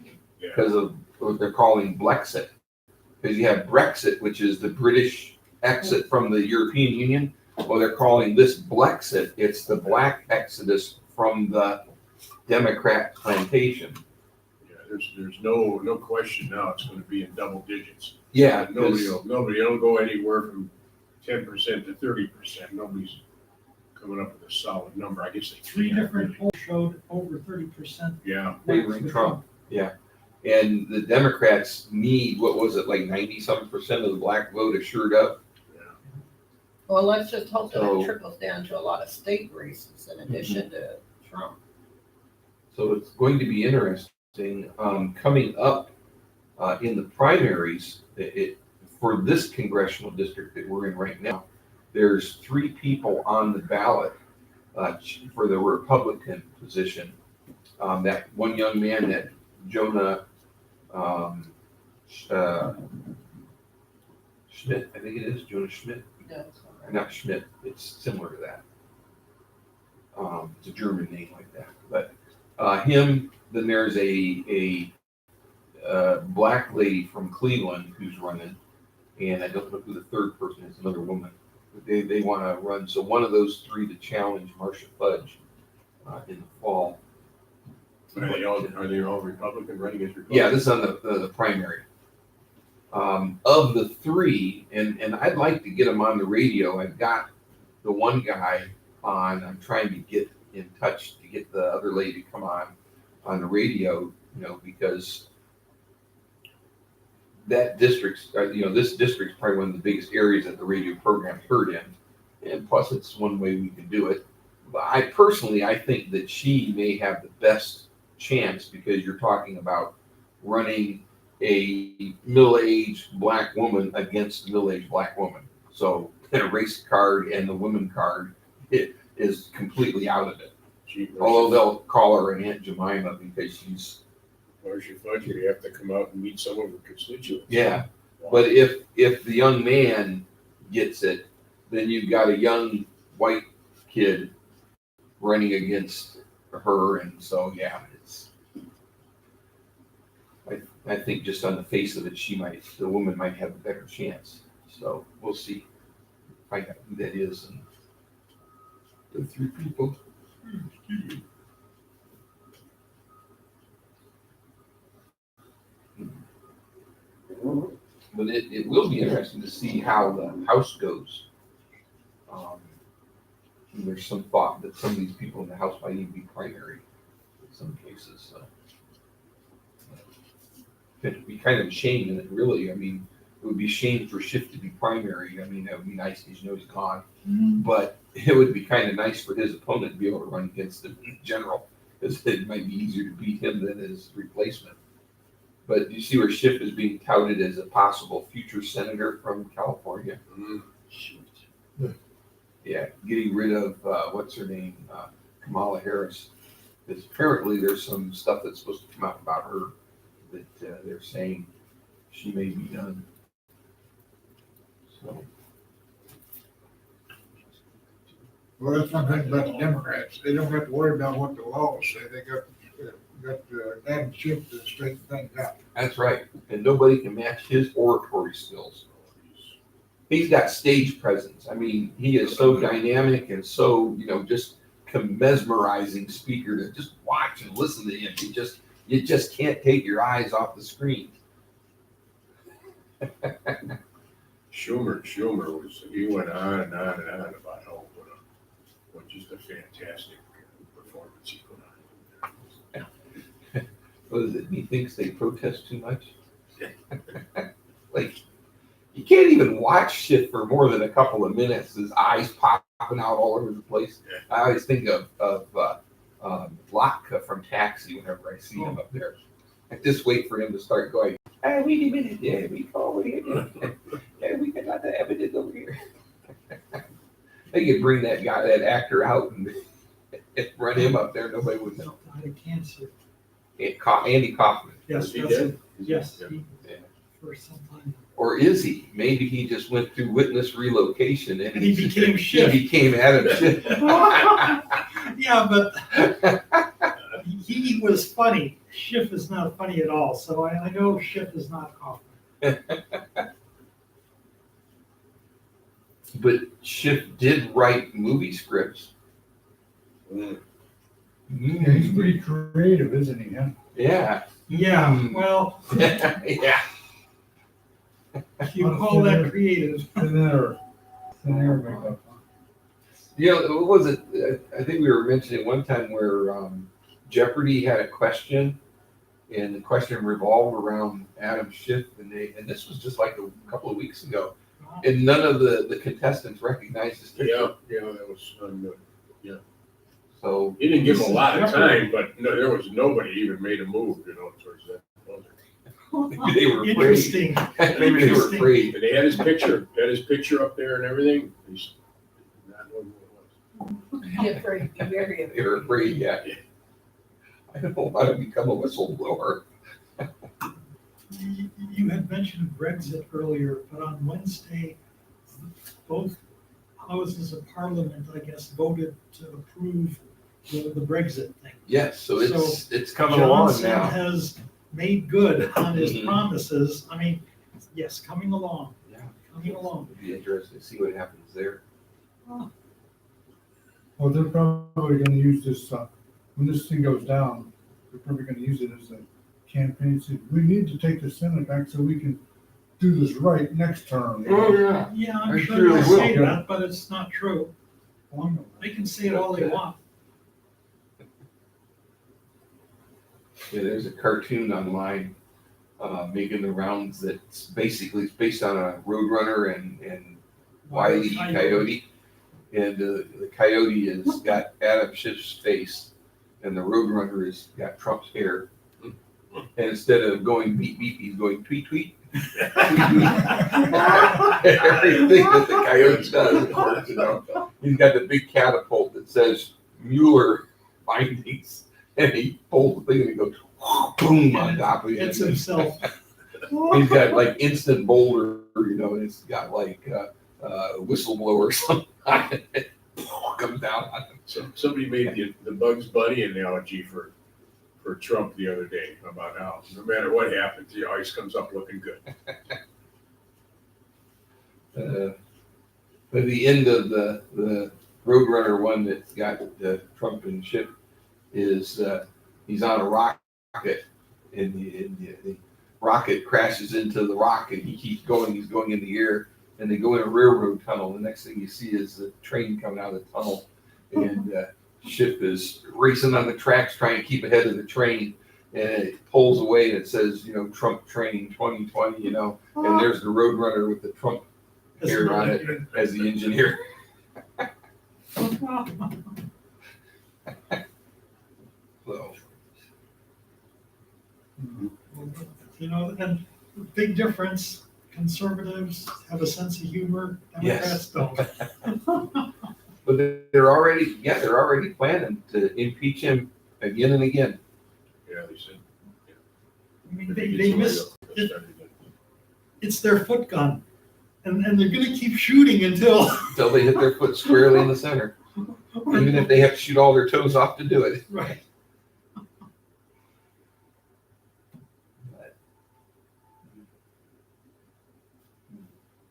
Speaker 3: Yeah.
Speaker 1: because of what they're calling Blexit. Because you have Brexit, which is the British exit from the European Union. Well, they're calling this Blexit. It's the black exodus from the Democrat plantation.
Speaker 3: Yeah, there's no question now, it's gonna be in double digits.
Speaker 1: Yeah,
Speaker 3: Nobody
Speaker 1: 'cause-
Speaker 3: will go anywhere from 10% to 30%. Nobody's coming up with a solid number. I guess they.
Speaker 5: Three
Speaker 3: can't
Speaker 5: different
Speaker 3: really.
Speaker 5: polls showed over 30%.
Speaker 3: Yeah,
Speaker 1: favoring Trump. And the Democrats need, what was it, like 90-some% of the black vote assured up?
Speaker 4: Well, let's just hope that
Speaker 1: So-
Speaker 4: it trickles down to a lot of state races in addition to Trump.
Speaker 1: So it's going to be interesting, coming up in the primaries, for this congressional district that we're in right now, there's 3 people on the ballot for the Republican position. That one young man that Jonah, Schmidt, I think it is, Jonah Schmidt,
Speaker 4: No, it's all right.
Speaker 1: not Schmidt, it's similar to that. It's a German name like that, but, him, then there's a black lady from Cleveland who's running, and I don't know who the third person is, another woman. But they want to run, so one of those three to challenge Marcia Fudge in the fall.
Speaker 3: Are they all Republican, running as Republican?
Speaker 1: Yeah, this is on the primary. Of the three, and I'd like to get them on the radio. I've got the one guy on. I'm trying to get in touch to get the other lady to come on the radio, because that district's, this district's probably one of the biggest areas that the radio program's heard in. And plus, it's one way we can do it. But I think that she may have the best chance, because you're talking about running a middle-aged black woman against a middle-aged black woman. So a race card and the woman card, it is completely out of it. Although they'll call her an Aunt Jemima because she's,
Speaker 3: Marcia Fudge, you have to come out and meet some of her constituents.
Speaker 1: yeah. But if the young man gets it, then you've got a young white kid running against her, and so yeah, I think just on the face of it, the woman might have a better chance. So we'll see. Find out who that is, and the three people. But it will be interesting to see how the House goes. There's some thought that some of these people in the House might even be primary in some cases. It'd be kind of a shame, and really, it would be a shame for Schiff to be primary. That would be nice because he's gone. But it would be kind of nice for his opponent to be able to run against him in general, because it might be easier to beat him than his replacement. But you see where Schiff is being touted as a possible future senator from California. Yeah, getting rid of, what's her name, Kamala Harris. Because apparently there's some stuff that's supposed to come out about her that they're saying she may be done. So.
Speaker 2: Well, that's one thing about the Democrats. They don't have to worry about what the laws say. They got Adam Schiff to straighten things out.
Speaker 1: That's right. And nobody can match his oratory skills. He's got stage presence. He is so dynamic and so, just mesmerizing speaker to just watch and listen to him. You just can't take your eyes off the screen.
Speaker 3: Schumer he went on and on and on about how what just a fantastic performance he put on.
Speaker 1: What is it? He thinks they protest too much? You can't even watch shit for more than a couple of minutes. His eyes popping out all over the place.
Speaker 3: Yeah.
Speaker 1: I always think of Latka from Taxi whenever I see him up there. I just wait for him to start going, hey, wait a minute, yeah, we call it. Yeah, we got that evidence over here. They could bring that actor out and run him up there. Nobody would know.
Speaker 5: Died of cancer.
Speaker 1: Andy Kaufman.
Speaker 5: Yes,
Speaker 3: Was he
Speaker 5: that's
Speaker 3: dead?
Speaker 5: it. Yes,
Speaker 3: Yeah.
Speaker 5: for some time.
Speaker 1: Or is he? Maybe he just went through witness relocation and
Speaker 5: he became Schiff.
Speaker 1: He became Adam Schiff.
Speaker 5: Yeah, but he was funny. Schiff is not funny at all, so I know Schiff is not Kaufman.
Speaker 1: But Schiff did write movie scripts.
Speaker 2: Hmm.
Speaker 7: Yeah, he's pretty creative, isn't he? Huh?
Speaker 1: Yeah.
Speaker 5: Yeah, well,
Speaker 1: Yeah.
Speaker 5: if you call that creative.
Speaker 7: Thin air makeup.
Speaker 1: What was it? I think we were mentioning one time where Jeopardy had a question, and the question revolved around Adam Schiff, and this was just like a couple of weeks ago, and none of the contestants recognized his picture.
Speaker 3: Yeah, that was good.
Speaker 1: So
Speaker 3: He didn't give him a lot of time, but no, there was nobody even made a move, towards that.
Speaker 1: maybe they were afraid.
Speaker 5: Interesting.
Speaker 1: Maybe they were afraid.
Speaker 3: And they had his picture up there and everything. He's not knowing who it was.
Speaker 4: Be afraid, be very
Speaker 1: They were afraid. Yeah. I don't want to become a whistleblower.
Speaker 5: You had mentioned Brexit earlier, but on Wednesday, both houses of parliament, I guess, voted to approve the Brexit thing.
Speaker 1: Yes, so it's coming along
Speaker 5: Johnson
Speaker 1: now.
Speaker 5: has made good on his
Speaker 1: Mhm.
Speaker 5: promises. I mean, yes, coming along,
Speaker 1: Yeah.
Speaker 5: coming along.
Speaker 1: It'll be interesting to see what happens there.
Speaker 7: Well, they're probably gonna use this, when this thing goes down, they're probably gonna use it as a campaign, say, we need to take the Senate back so we can do this right next term.
Speaker 1: yeah.
Speaker 5: Yeah,
Speaker 1: I'm
Speaker 5: I'm
Speaker 1: sure
Speaker 5: sure
Speaker 1: they
Speaker 5: they'll
Speaker 1: will.
Speaker 5: say that, but it's not true.
Speaker 7: Oh, I know.
Speaker 5: They can say it all they want.
Speaker 1: Yeah, there's a cartoon online making the rounds that's basically it's based on a Roadrunner and Wile E. Coyote. And the coyote has got Adam Schiff's face, and the Roadrunner has got Trump's hair. And instead of going beep beep, he's going tweet tweet. Everything that the coyote does, of course, you know. He's got the big catapult that says Mueller findings, and he pulls the thing and he goes boom on top of it.
Speaker 5: It's himself.
Speaker 1: He's got like instant boulder, you know, and it's got like whistleblower or something on it. Comes down on him.
Speaker 3: So somebody made the Bugs Bunny analogy for Trump the other day about how no matter what happens, he always comes up looking good.
Speaker 1: But the end of the Roadrunner one that's got Trump and Schiff is he's on a rocket, and the rocket crashes into the rock, and he keeps going. He's going in the air, and they go in a railroad tunnel. The next thing you see is the train coming out of the tunnel, and Schiff is racing on the tracks trying to keep ahead of the train, and it pulls away and it says, you know, Trump training 2020, you know, and there's the Roadrunner with the Trump hair on it as the engineer. So,
Speaker 5: You know, and big difference, conservatives have a sense of humor, Democrats don't.
Speaker 1: but they're already planning to impeach him again and again.
Speaker 3: Yeah, they said.
Speaker 5: I mean, they missed, it's their foot gun, and they're gonna keep shooting until.
Speaker 1: Until they hit their foot squarely in the center, even if they have to shoot all their toes off to do it.
Speaker 5: Right.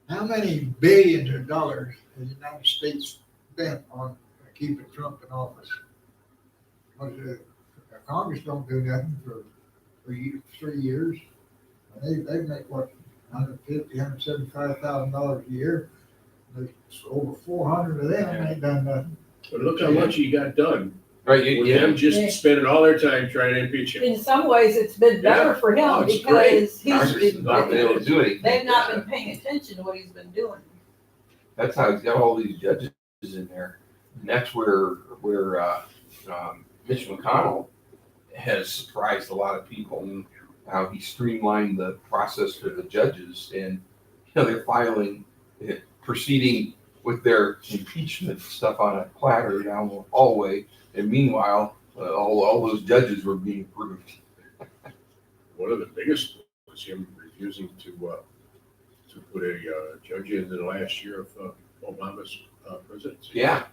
Speaker 2: How many billions of dollars has the United States spent on keeping Trump in office? Because Congress don't do nothing for 3 years. And they make what, $175,000 a year. There's over 400 of them ain't done nothing.
Speaker 3: But look how much he got done
Speaker 1: Right?
Speaker 3: with
Speaker 1: Yeah.
Speaker 3: them just spending all their time trying to impeach him.
Speaker 4: In some ways, it's been better for
Speaker 3: Oh,
Speaker 4: him
Speaker 3: it's great.
Speaker 4: because
Speaker 1: Congress has not been able to do anything.
Speaker 4: they've not been paying attention to what he's been doing.
Speaker 1: That's how he's got all these judges in there, and that's where Mitch McConnell has surprised a lot of people, and how he streamlined the process for the judges, and you know they're proceeding with their impeachment stuff on a platter down the hallway, and meanwhile all those judges were being approved.
Speaker 3: One of the biggest was him refusing to put a judge in the last year of Obama's presidency.
Speaker 1: Yeah,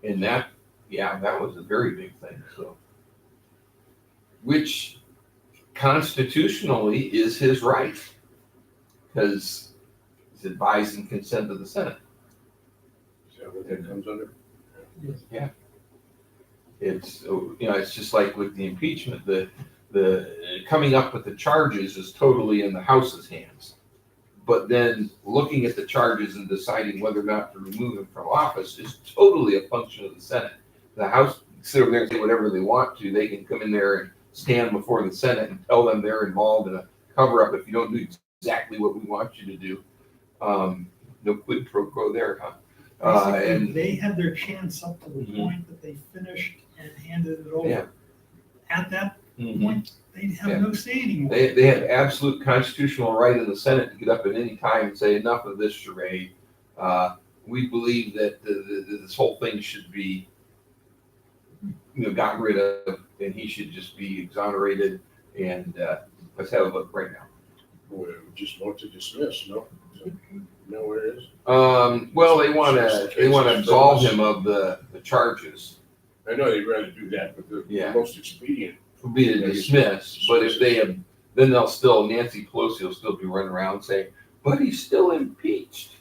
Speaker 1: and that was a very big thing. So, which constitutionally is his right, because it's advised and consent of the Senate.
Speaker 3: Is that what that comes under?
Speaker 1: It's it's just like with the impeachment, the coming up with the charges is totally in the House's hands. But then looking at the charges and deciding whether or not to remove him from office is totally a function of the Senate. The House can sit over there and say whatever they want to. They can come in there and stand before the Senate and tell them they're involved in a cover-up if you don't do exactly what we want you to do. No quid pro quo there, huh?
Speaker 5: Basically,
Speaker 1: And
Speaker 5: they had their chance up to the
Speaker 1: Mhm.
Speaker 5: point that they finished and handed it over.
Speaker 1: Yeah.
Speaker 5: At that
Speaker 1: Mhm.
Speaker 5: point, they have
Speaker 1: Yeah.
Speaker 5: no say anymore.
Speaker 1: They have absolute constitutional right in the Senate to get up at any time and say enough of this charade. We believe that this whole thing should be gotten rid of, and he should just be exonerated. And let's have a look right now.
Speaker 3: We just vote to dismiss, no? Know where it is?
Speaker 1: Well, they want to absolve him of the charges.
Speaker 3: I know they'd rather do that, but the
Speaker 1: Yeah.
Speaker 3: most expedient.
Speaker 1: Would be to dismiss, but if they have, then Nancy Pelosi will still be running around saying, but he's still impeached.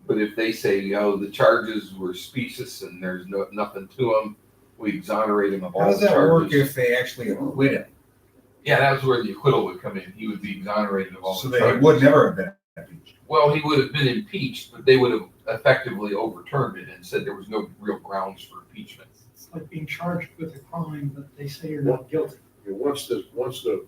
Speaker 1: But if they say, the charges were specious and there's nothing to them, we exonerate him of all
Speaker 6: How does
Speaker 1: the
Speaker 6: that work
Speaker 1: charges.
Speaker 6: if they actually acquit him?
Speaker 1: Yeah, that's where the acquittal would come in. He would be exonerated of all
Speaker 6: So
Speaker 1: the
Speaker 6: they
Speaker 1: charges.
Speaker 6: would never have been impeached.
Speaker 1: Well, he would have been impeached, but they would have effectively overturned it and said there was no real grounds for impeachment.
Speaker 5: It's like being charged with a crime that they say you're not guilty.
Speaker 3: Once the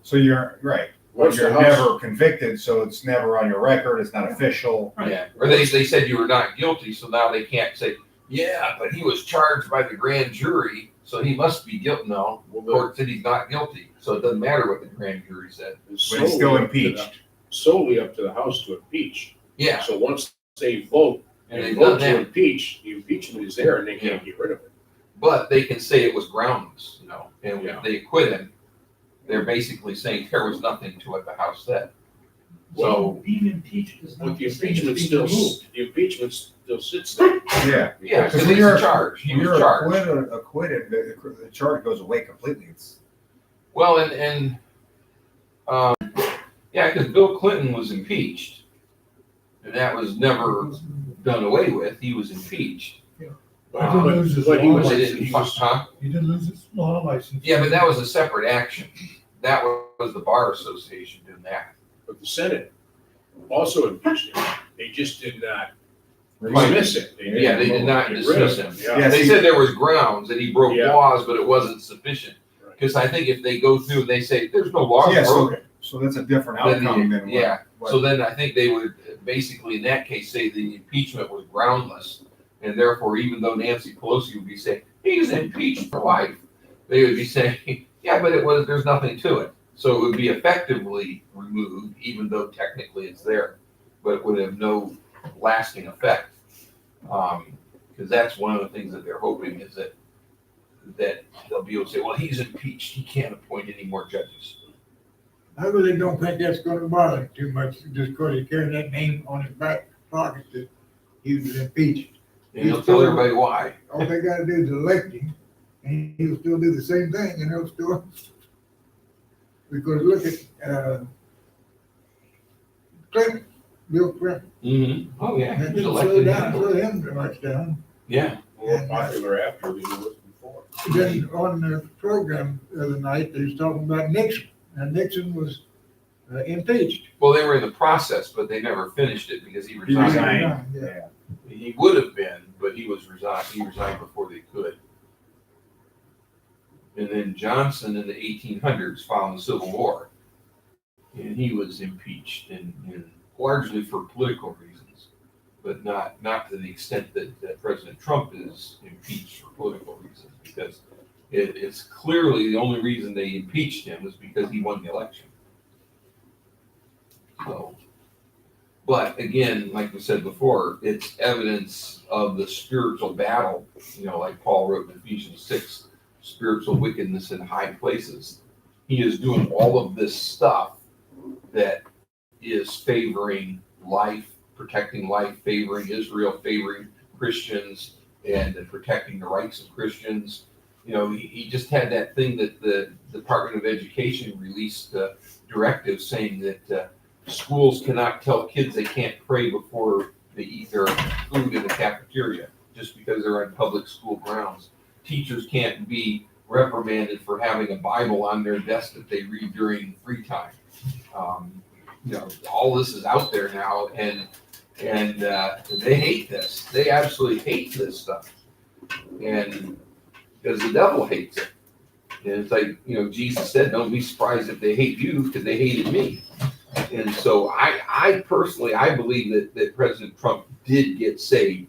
Speaker 6: So you're right.
Speaker 3: Once the
Speaker 6: You're
Speaker 3: House-
Speaker 6: never convicted, so it's never on your record. It's not official.
Speaker 5: Right.
Speaker 1: Yeah, or they said you were not guilty, so now they can't say, yeah, but he was charged by the grand jury, so he must be guilty. No, the court said he's not guilty, so it doesn't matter what the grand jury said.
Speaker 6: But he's still impeached.
Speaker 3: Solely up to the House to impeach.
Speaker 1: Yeah,
Speaker 3: So once they vote
Speaker 1: and
Speaker 3: and
Speaker 1: they've
Speaker 3: vote
Speaker 1: done
Speaker 3: to
Speaker 1: that,
Speaker 3: impeach, the impeachment is there and they can't get rid of it.
Speaker 1: but they can say it was groundless, and
Speaker 3: Yeah.
Speaker 1: if they acquit him, they're basically saying there was nothing to what the House said. So,
Speaker 5: Being impeached is
Speaker 3: But
Speaker 5: not
Speaker 3: the
Speaker 5: the same as
Speaker 3: impeachment
Speaker 5: being
Speaker 3: still,
Speaker 5: removed.
Speaker 3: the impeachment still sits there.
Speaker 6: Yeah.
Speaker 1: yeah,
Speaker 6: Because
Speaker 1: because
Speaker 6: when
Speaker 1: he's
Speaker 6: you're-
Speaker 1: in charge. He
Speaker 6: When
Speaker 1: was
Speaker 6: you're
Speaker 1: charged.
Speaker 6: acquitted, the charge goes away completely. It's
Speaker 1: Well, yeah, because Bill Clinton was impeached, and that was never done away with. He was impeached.
Speaker 3: But
Speaker 7: He did lose his
Speaker 3: but he
Speaker 7: law
Speaker 3: was,
Speaker 1: They
Speaker 7: license.
Speaker 1: didn't,
Speaker 3: he was,
Speaker 1: huh?
Speaker 7: He did lose his law license.
Speaker 1: Yeah, but that was a separate action. That was the Bar Association doing that.
Speaker 3: but the Senate also impeached him. They just did not
Speaker 1: Right.
Speaker 3: dismiss it.
Speaker 1: Yeah, they did not
Speaker 3: Get rid of
Speaker 1: dismiss him.
Speaker 3: Yeah.
Speaker 6: Yeah.
Speaker 1: They
Speaker 6: see-
Speaker 1: said there was grounds that he broke
Speaker 3: Yeah.
Speaker 1: laws, but it wasn't sufficient.
Speaker 3: Right.
Speaker 1: Because I think if they go through and they say, there's no laws
Speaker 6: Yeah, so-
Speaker 1: broken,
Speaker 6: so that's a different
Speaker 1: then
Speaker 6: outcome than
Speaker 1: yeah.
Speaker 6: what.
Speaker 1: So then I think they would basically in that case say the impeachment was groundless. And therefore, even though Nancy Pelosi would be saying, he's impeached for life, they would be saying, yeah, but there's nothing to it. So it would be effectively removed, even though technically it's there, but it would have no lasting effect. Because that's one of the things that they're hoping is that they'll be able to say, well, he's impeached, he can't appoint any more judges.
Speaker 2: I really don't think that's gonna bother him too much, just because he carried that name on his back pocket that he was impeached.
Speaker 1: And he'll tell everybody why.
Speaker 2: All they gotta do is elect him, and he'll still do the same thing, and he'll still. Because look at, Clinton, Bill Clinton,
Speaker 1: Mm-hmm. Oh, yeah.
Speaker 2: that
Speaker 1: He was
Speaker 2: didn't slow
Speaker 1: elected.
Speaker 2: down, slow him too much down.
Speaker 1: Yeah.
Speaker 3: more popular after than he was before.
Speaker 2: Then on the program the other night, they was talking about Nixon, and Nixon was impeached.
Speaker 1: Well, they were in the process, but they never finished it because he
Speaker 6: He
Speaker 1: resigned.
Speaker 6: resigned.
Speaker 2: Yeah.
Speaker 6: Yeah.
Speaker 1: He would have been, but he resigned before they could. And then Johnson in the 1800s following the Civil War. And he was impeached and largely for political reasons, but not to the extent that President Trump is impeached for political reasons, because it's clearly the only reason they impeached him was because he won the election. So, but again, like we said before, it's evidence of the spiritual battle, like Paul wrote in Ephesians 6, spiritual wickedness in high places. He is doing all of this stuff that is favoring life, protecting life, favoring Israel, favoring Christians, and protecting the rights of Christians. He just had that thing that the Department of Education released a directive saying that schools cannot tell kids they can't pray before they eat their food in the cafeteria just because they're on public school grounds. Teachers can't be reprimanded for having a Bible on their desk that they read during free time. All this is out there now, and they hate this. They absolutely hate this stuff, and because the devil hates it. And it's like, Jesus said, don't be surprised if they hate you because they hated me. And so I personally, I believe that President Trump did get saved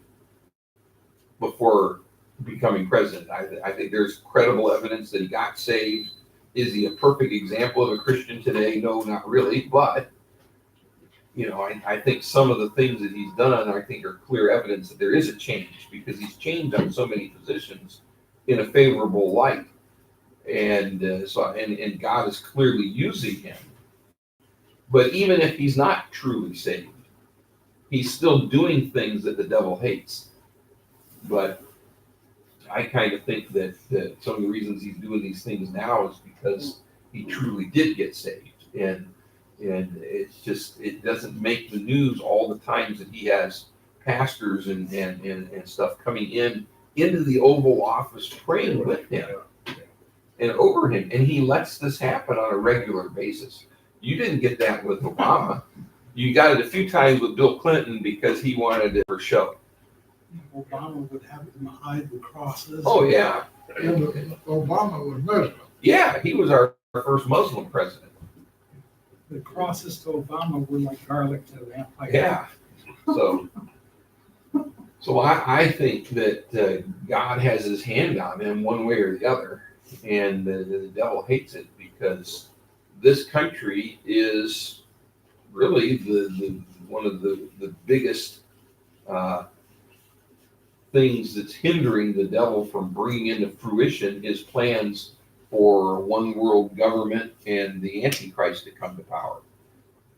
Speaker 1: before becoming president. I think there's credible evidence that he got saved. Is he a perfect example of a Christian today? No, not really. But, I think some of the things that he's done, I think are clear evidence that there is a change, because he's changed on so many positions in a favorable light. And and God is clearly using him. But even if he's not truly saved, he's still doing things that the devil hates. But I kind of think that some of the reasons he's doing these things now is because he truly did get saved. And it's just, it doesn't make the news all the times that he has pastors and stuff coming into the Oval Office praying with him and over him. And he lets this happen on a regular basis. You didn't get that with Obama. You got it a few times with Bill Clinton because he wanted it for show.
Speaker 5: Obama would have them hide the crosses.
Speaker 1: Oh, yeah.
Speaker 2: Yeah, but Obama was Muslim.
Speaker 1: Yeah, he was our first Muslim president.
Speaker 5: The crosses to Obama were like garlic to the vampire.
Speaker 1: Yeah. So I think that God has his hand on him one way or the other, and the devil hates it because this country is really the one of the biggest things that's hindering the devil from bringing into fruition his plans for one world government and the Antichrist to come to power.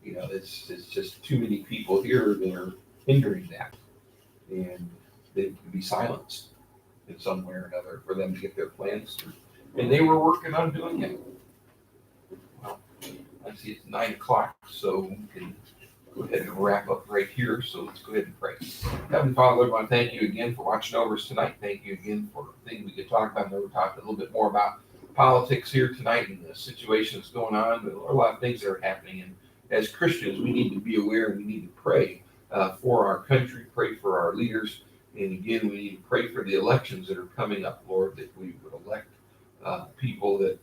Speaker 1: You know, it's just too many people here that are hindering that, and they can be silenced in some way or another for them to get their plans through. And they were working on doing it. Well, I see it's 9 o'clock, so we can go ahead and wrap up right here. So let's go ahead and pray. Heavenly Father, I want to thank you again for watching over us tonight. Thank you again for things we could talk about. I know we talked a little bit more about politics here tonight and the situation that's going on, but a lot of things that are happening. And as Christians, we need to be aware and we need to pray for our country, pray for our leaders. And again, we need to pray for the elections that are coming up, Lord, that we would elect people that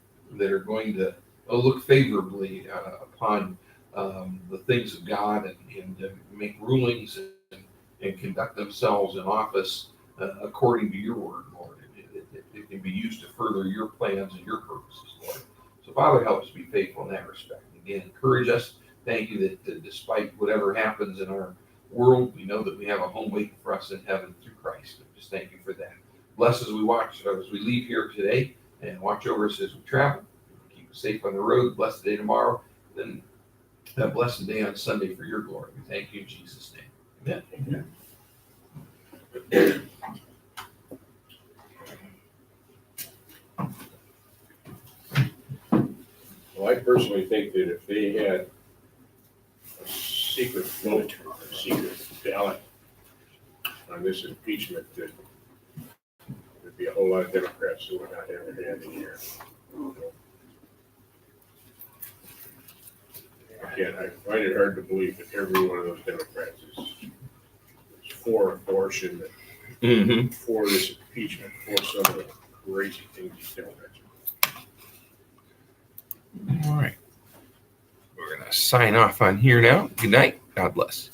Speaker 1: are going to look favorably upon the things of God and make rulings and conduct themselves in office according to your word, Lord. It can be used to further your plans and your purposes, Lord. So, Father, help us be faithful in that respect. Again, encourage us. Thank you that despite whatever happens in our world, we know that we have a home waiting for us in heaven through Christ. Just thank you for that. Bless as we leave here today, and watch over us as we travel. Keep us safe on the road. Bless the day tomorrow. Then a blessed day on Sunday for your glory. We thank you in Jesus' name. Amen.
Speaker 3: Well, I personally think that if they had a secret vote, a secret ballot on this impeachment, that there'd be a whole lot of Democrats who would not have their hand in the air. Again, I find it hard to believe that every one of those Democrats is for abortion, for this impeachment, for some of the crazy things these Democrats are.
Speaker 1: All right. We're going to sign off on here now. Good night. God bless.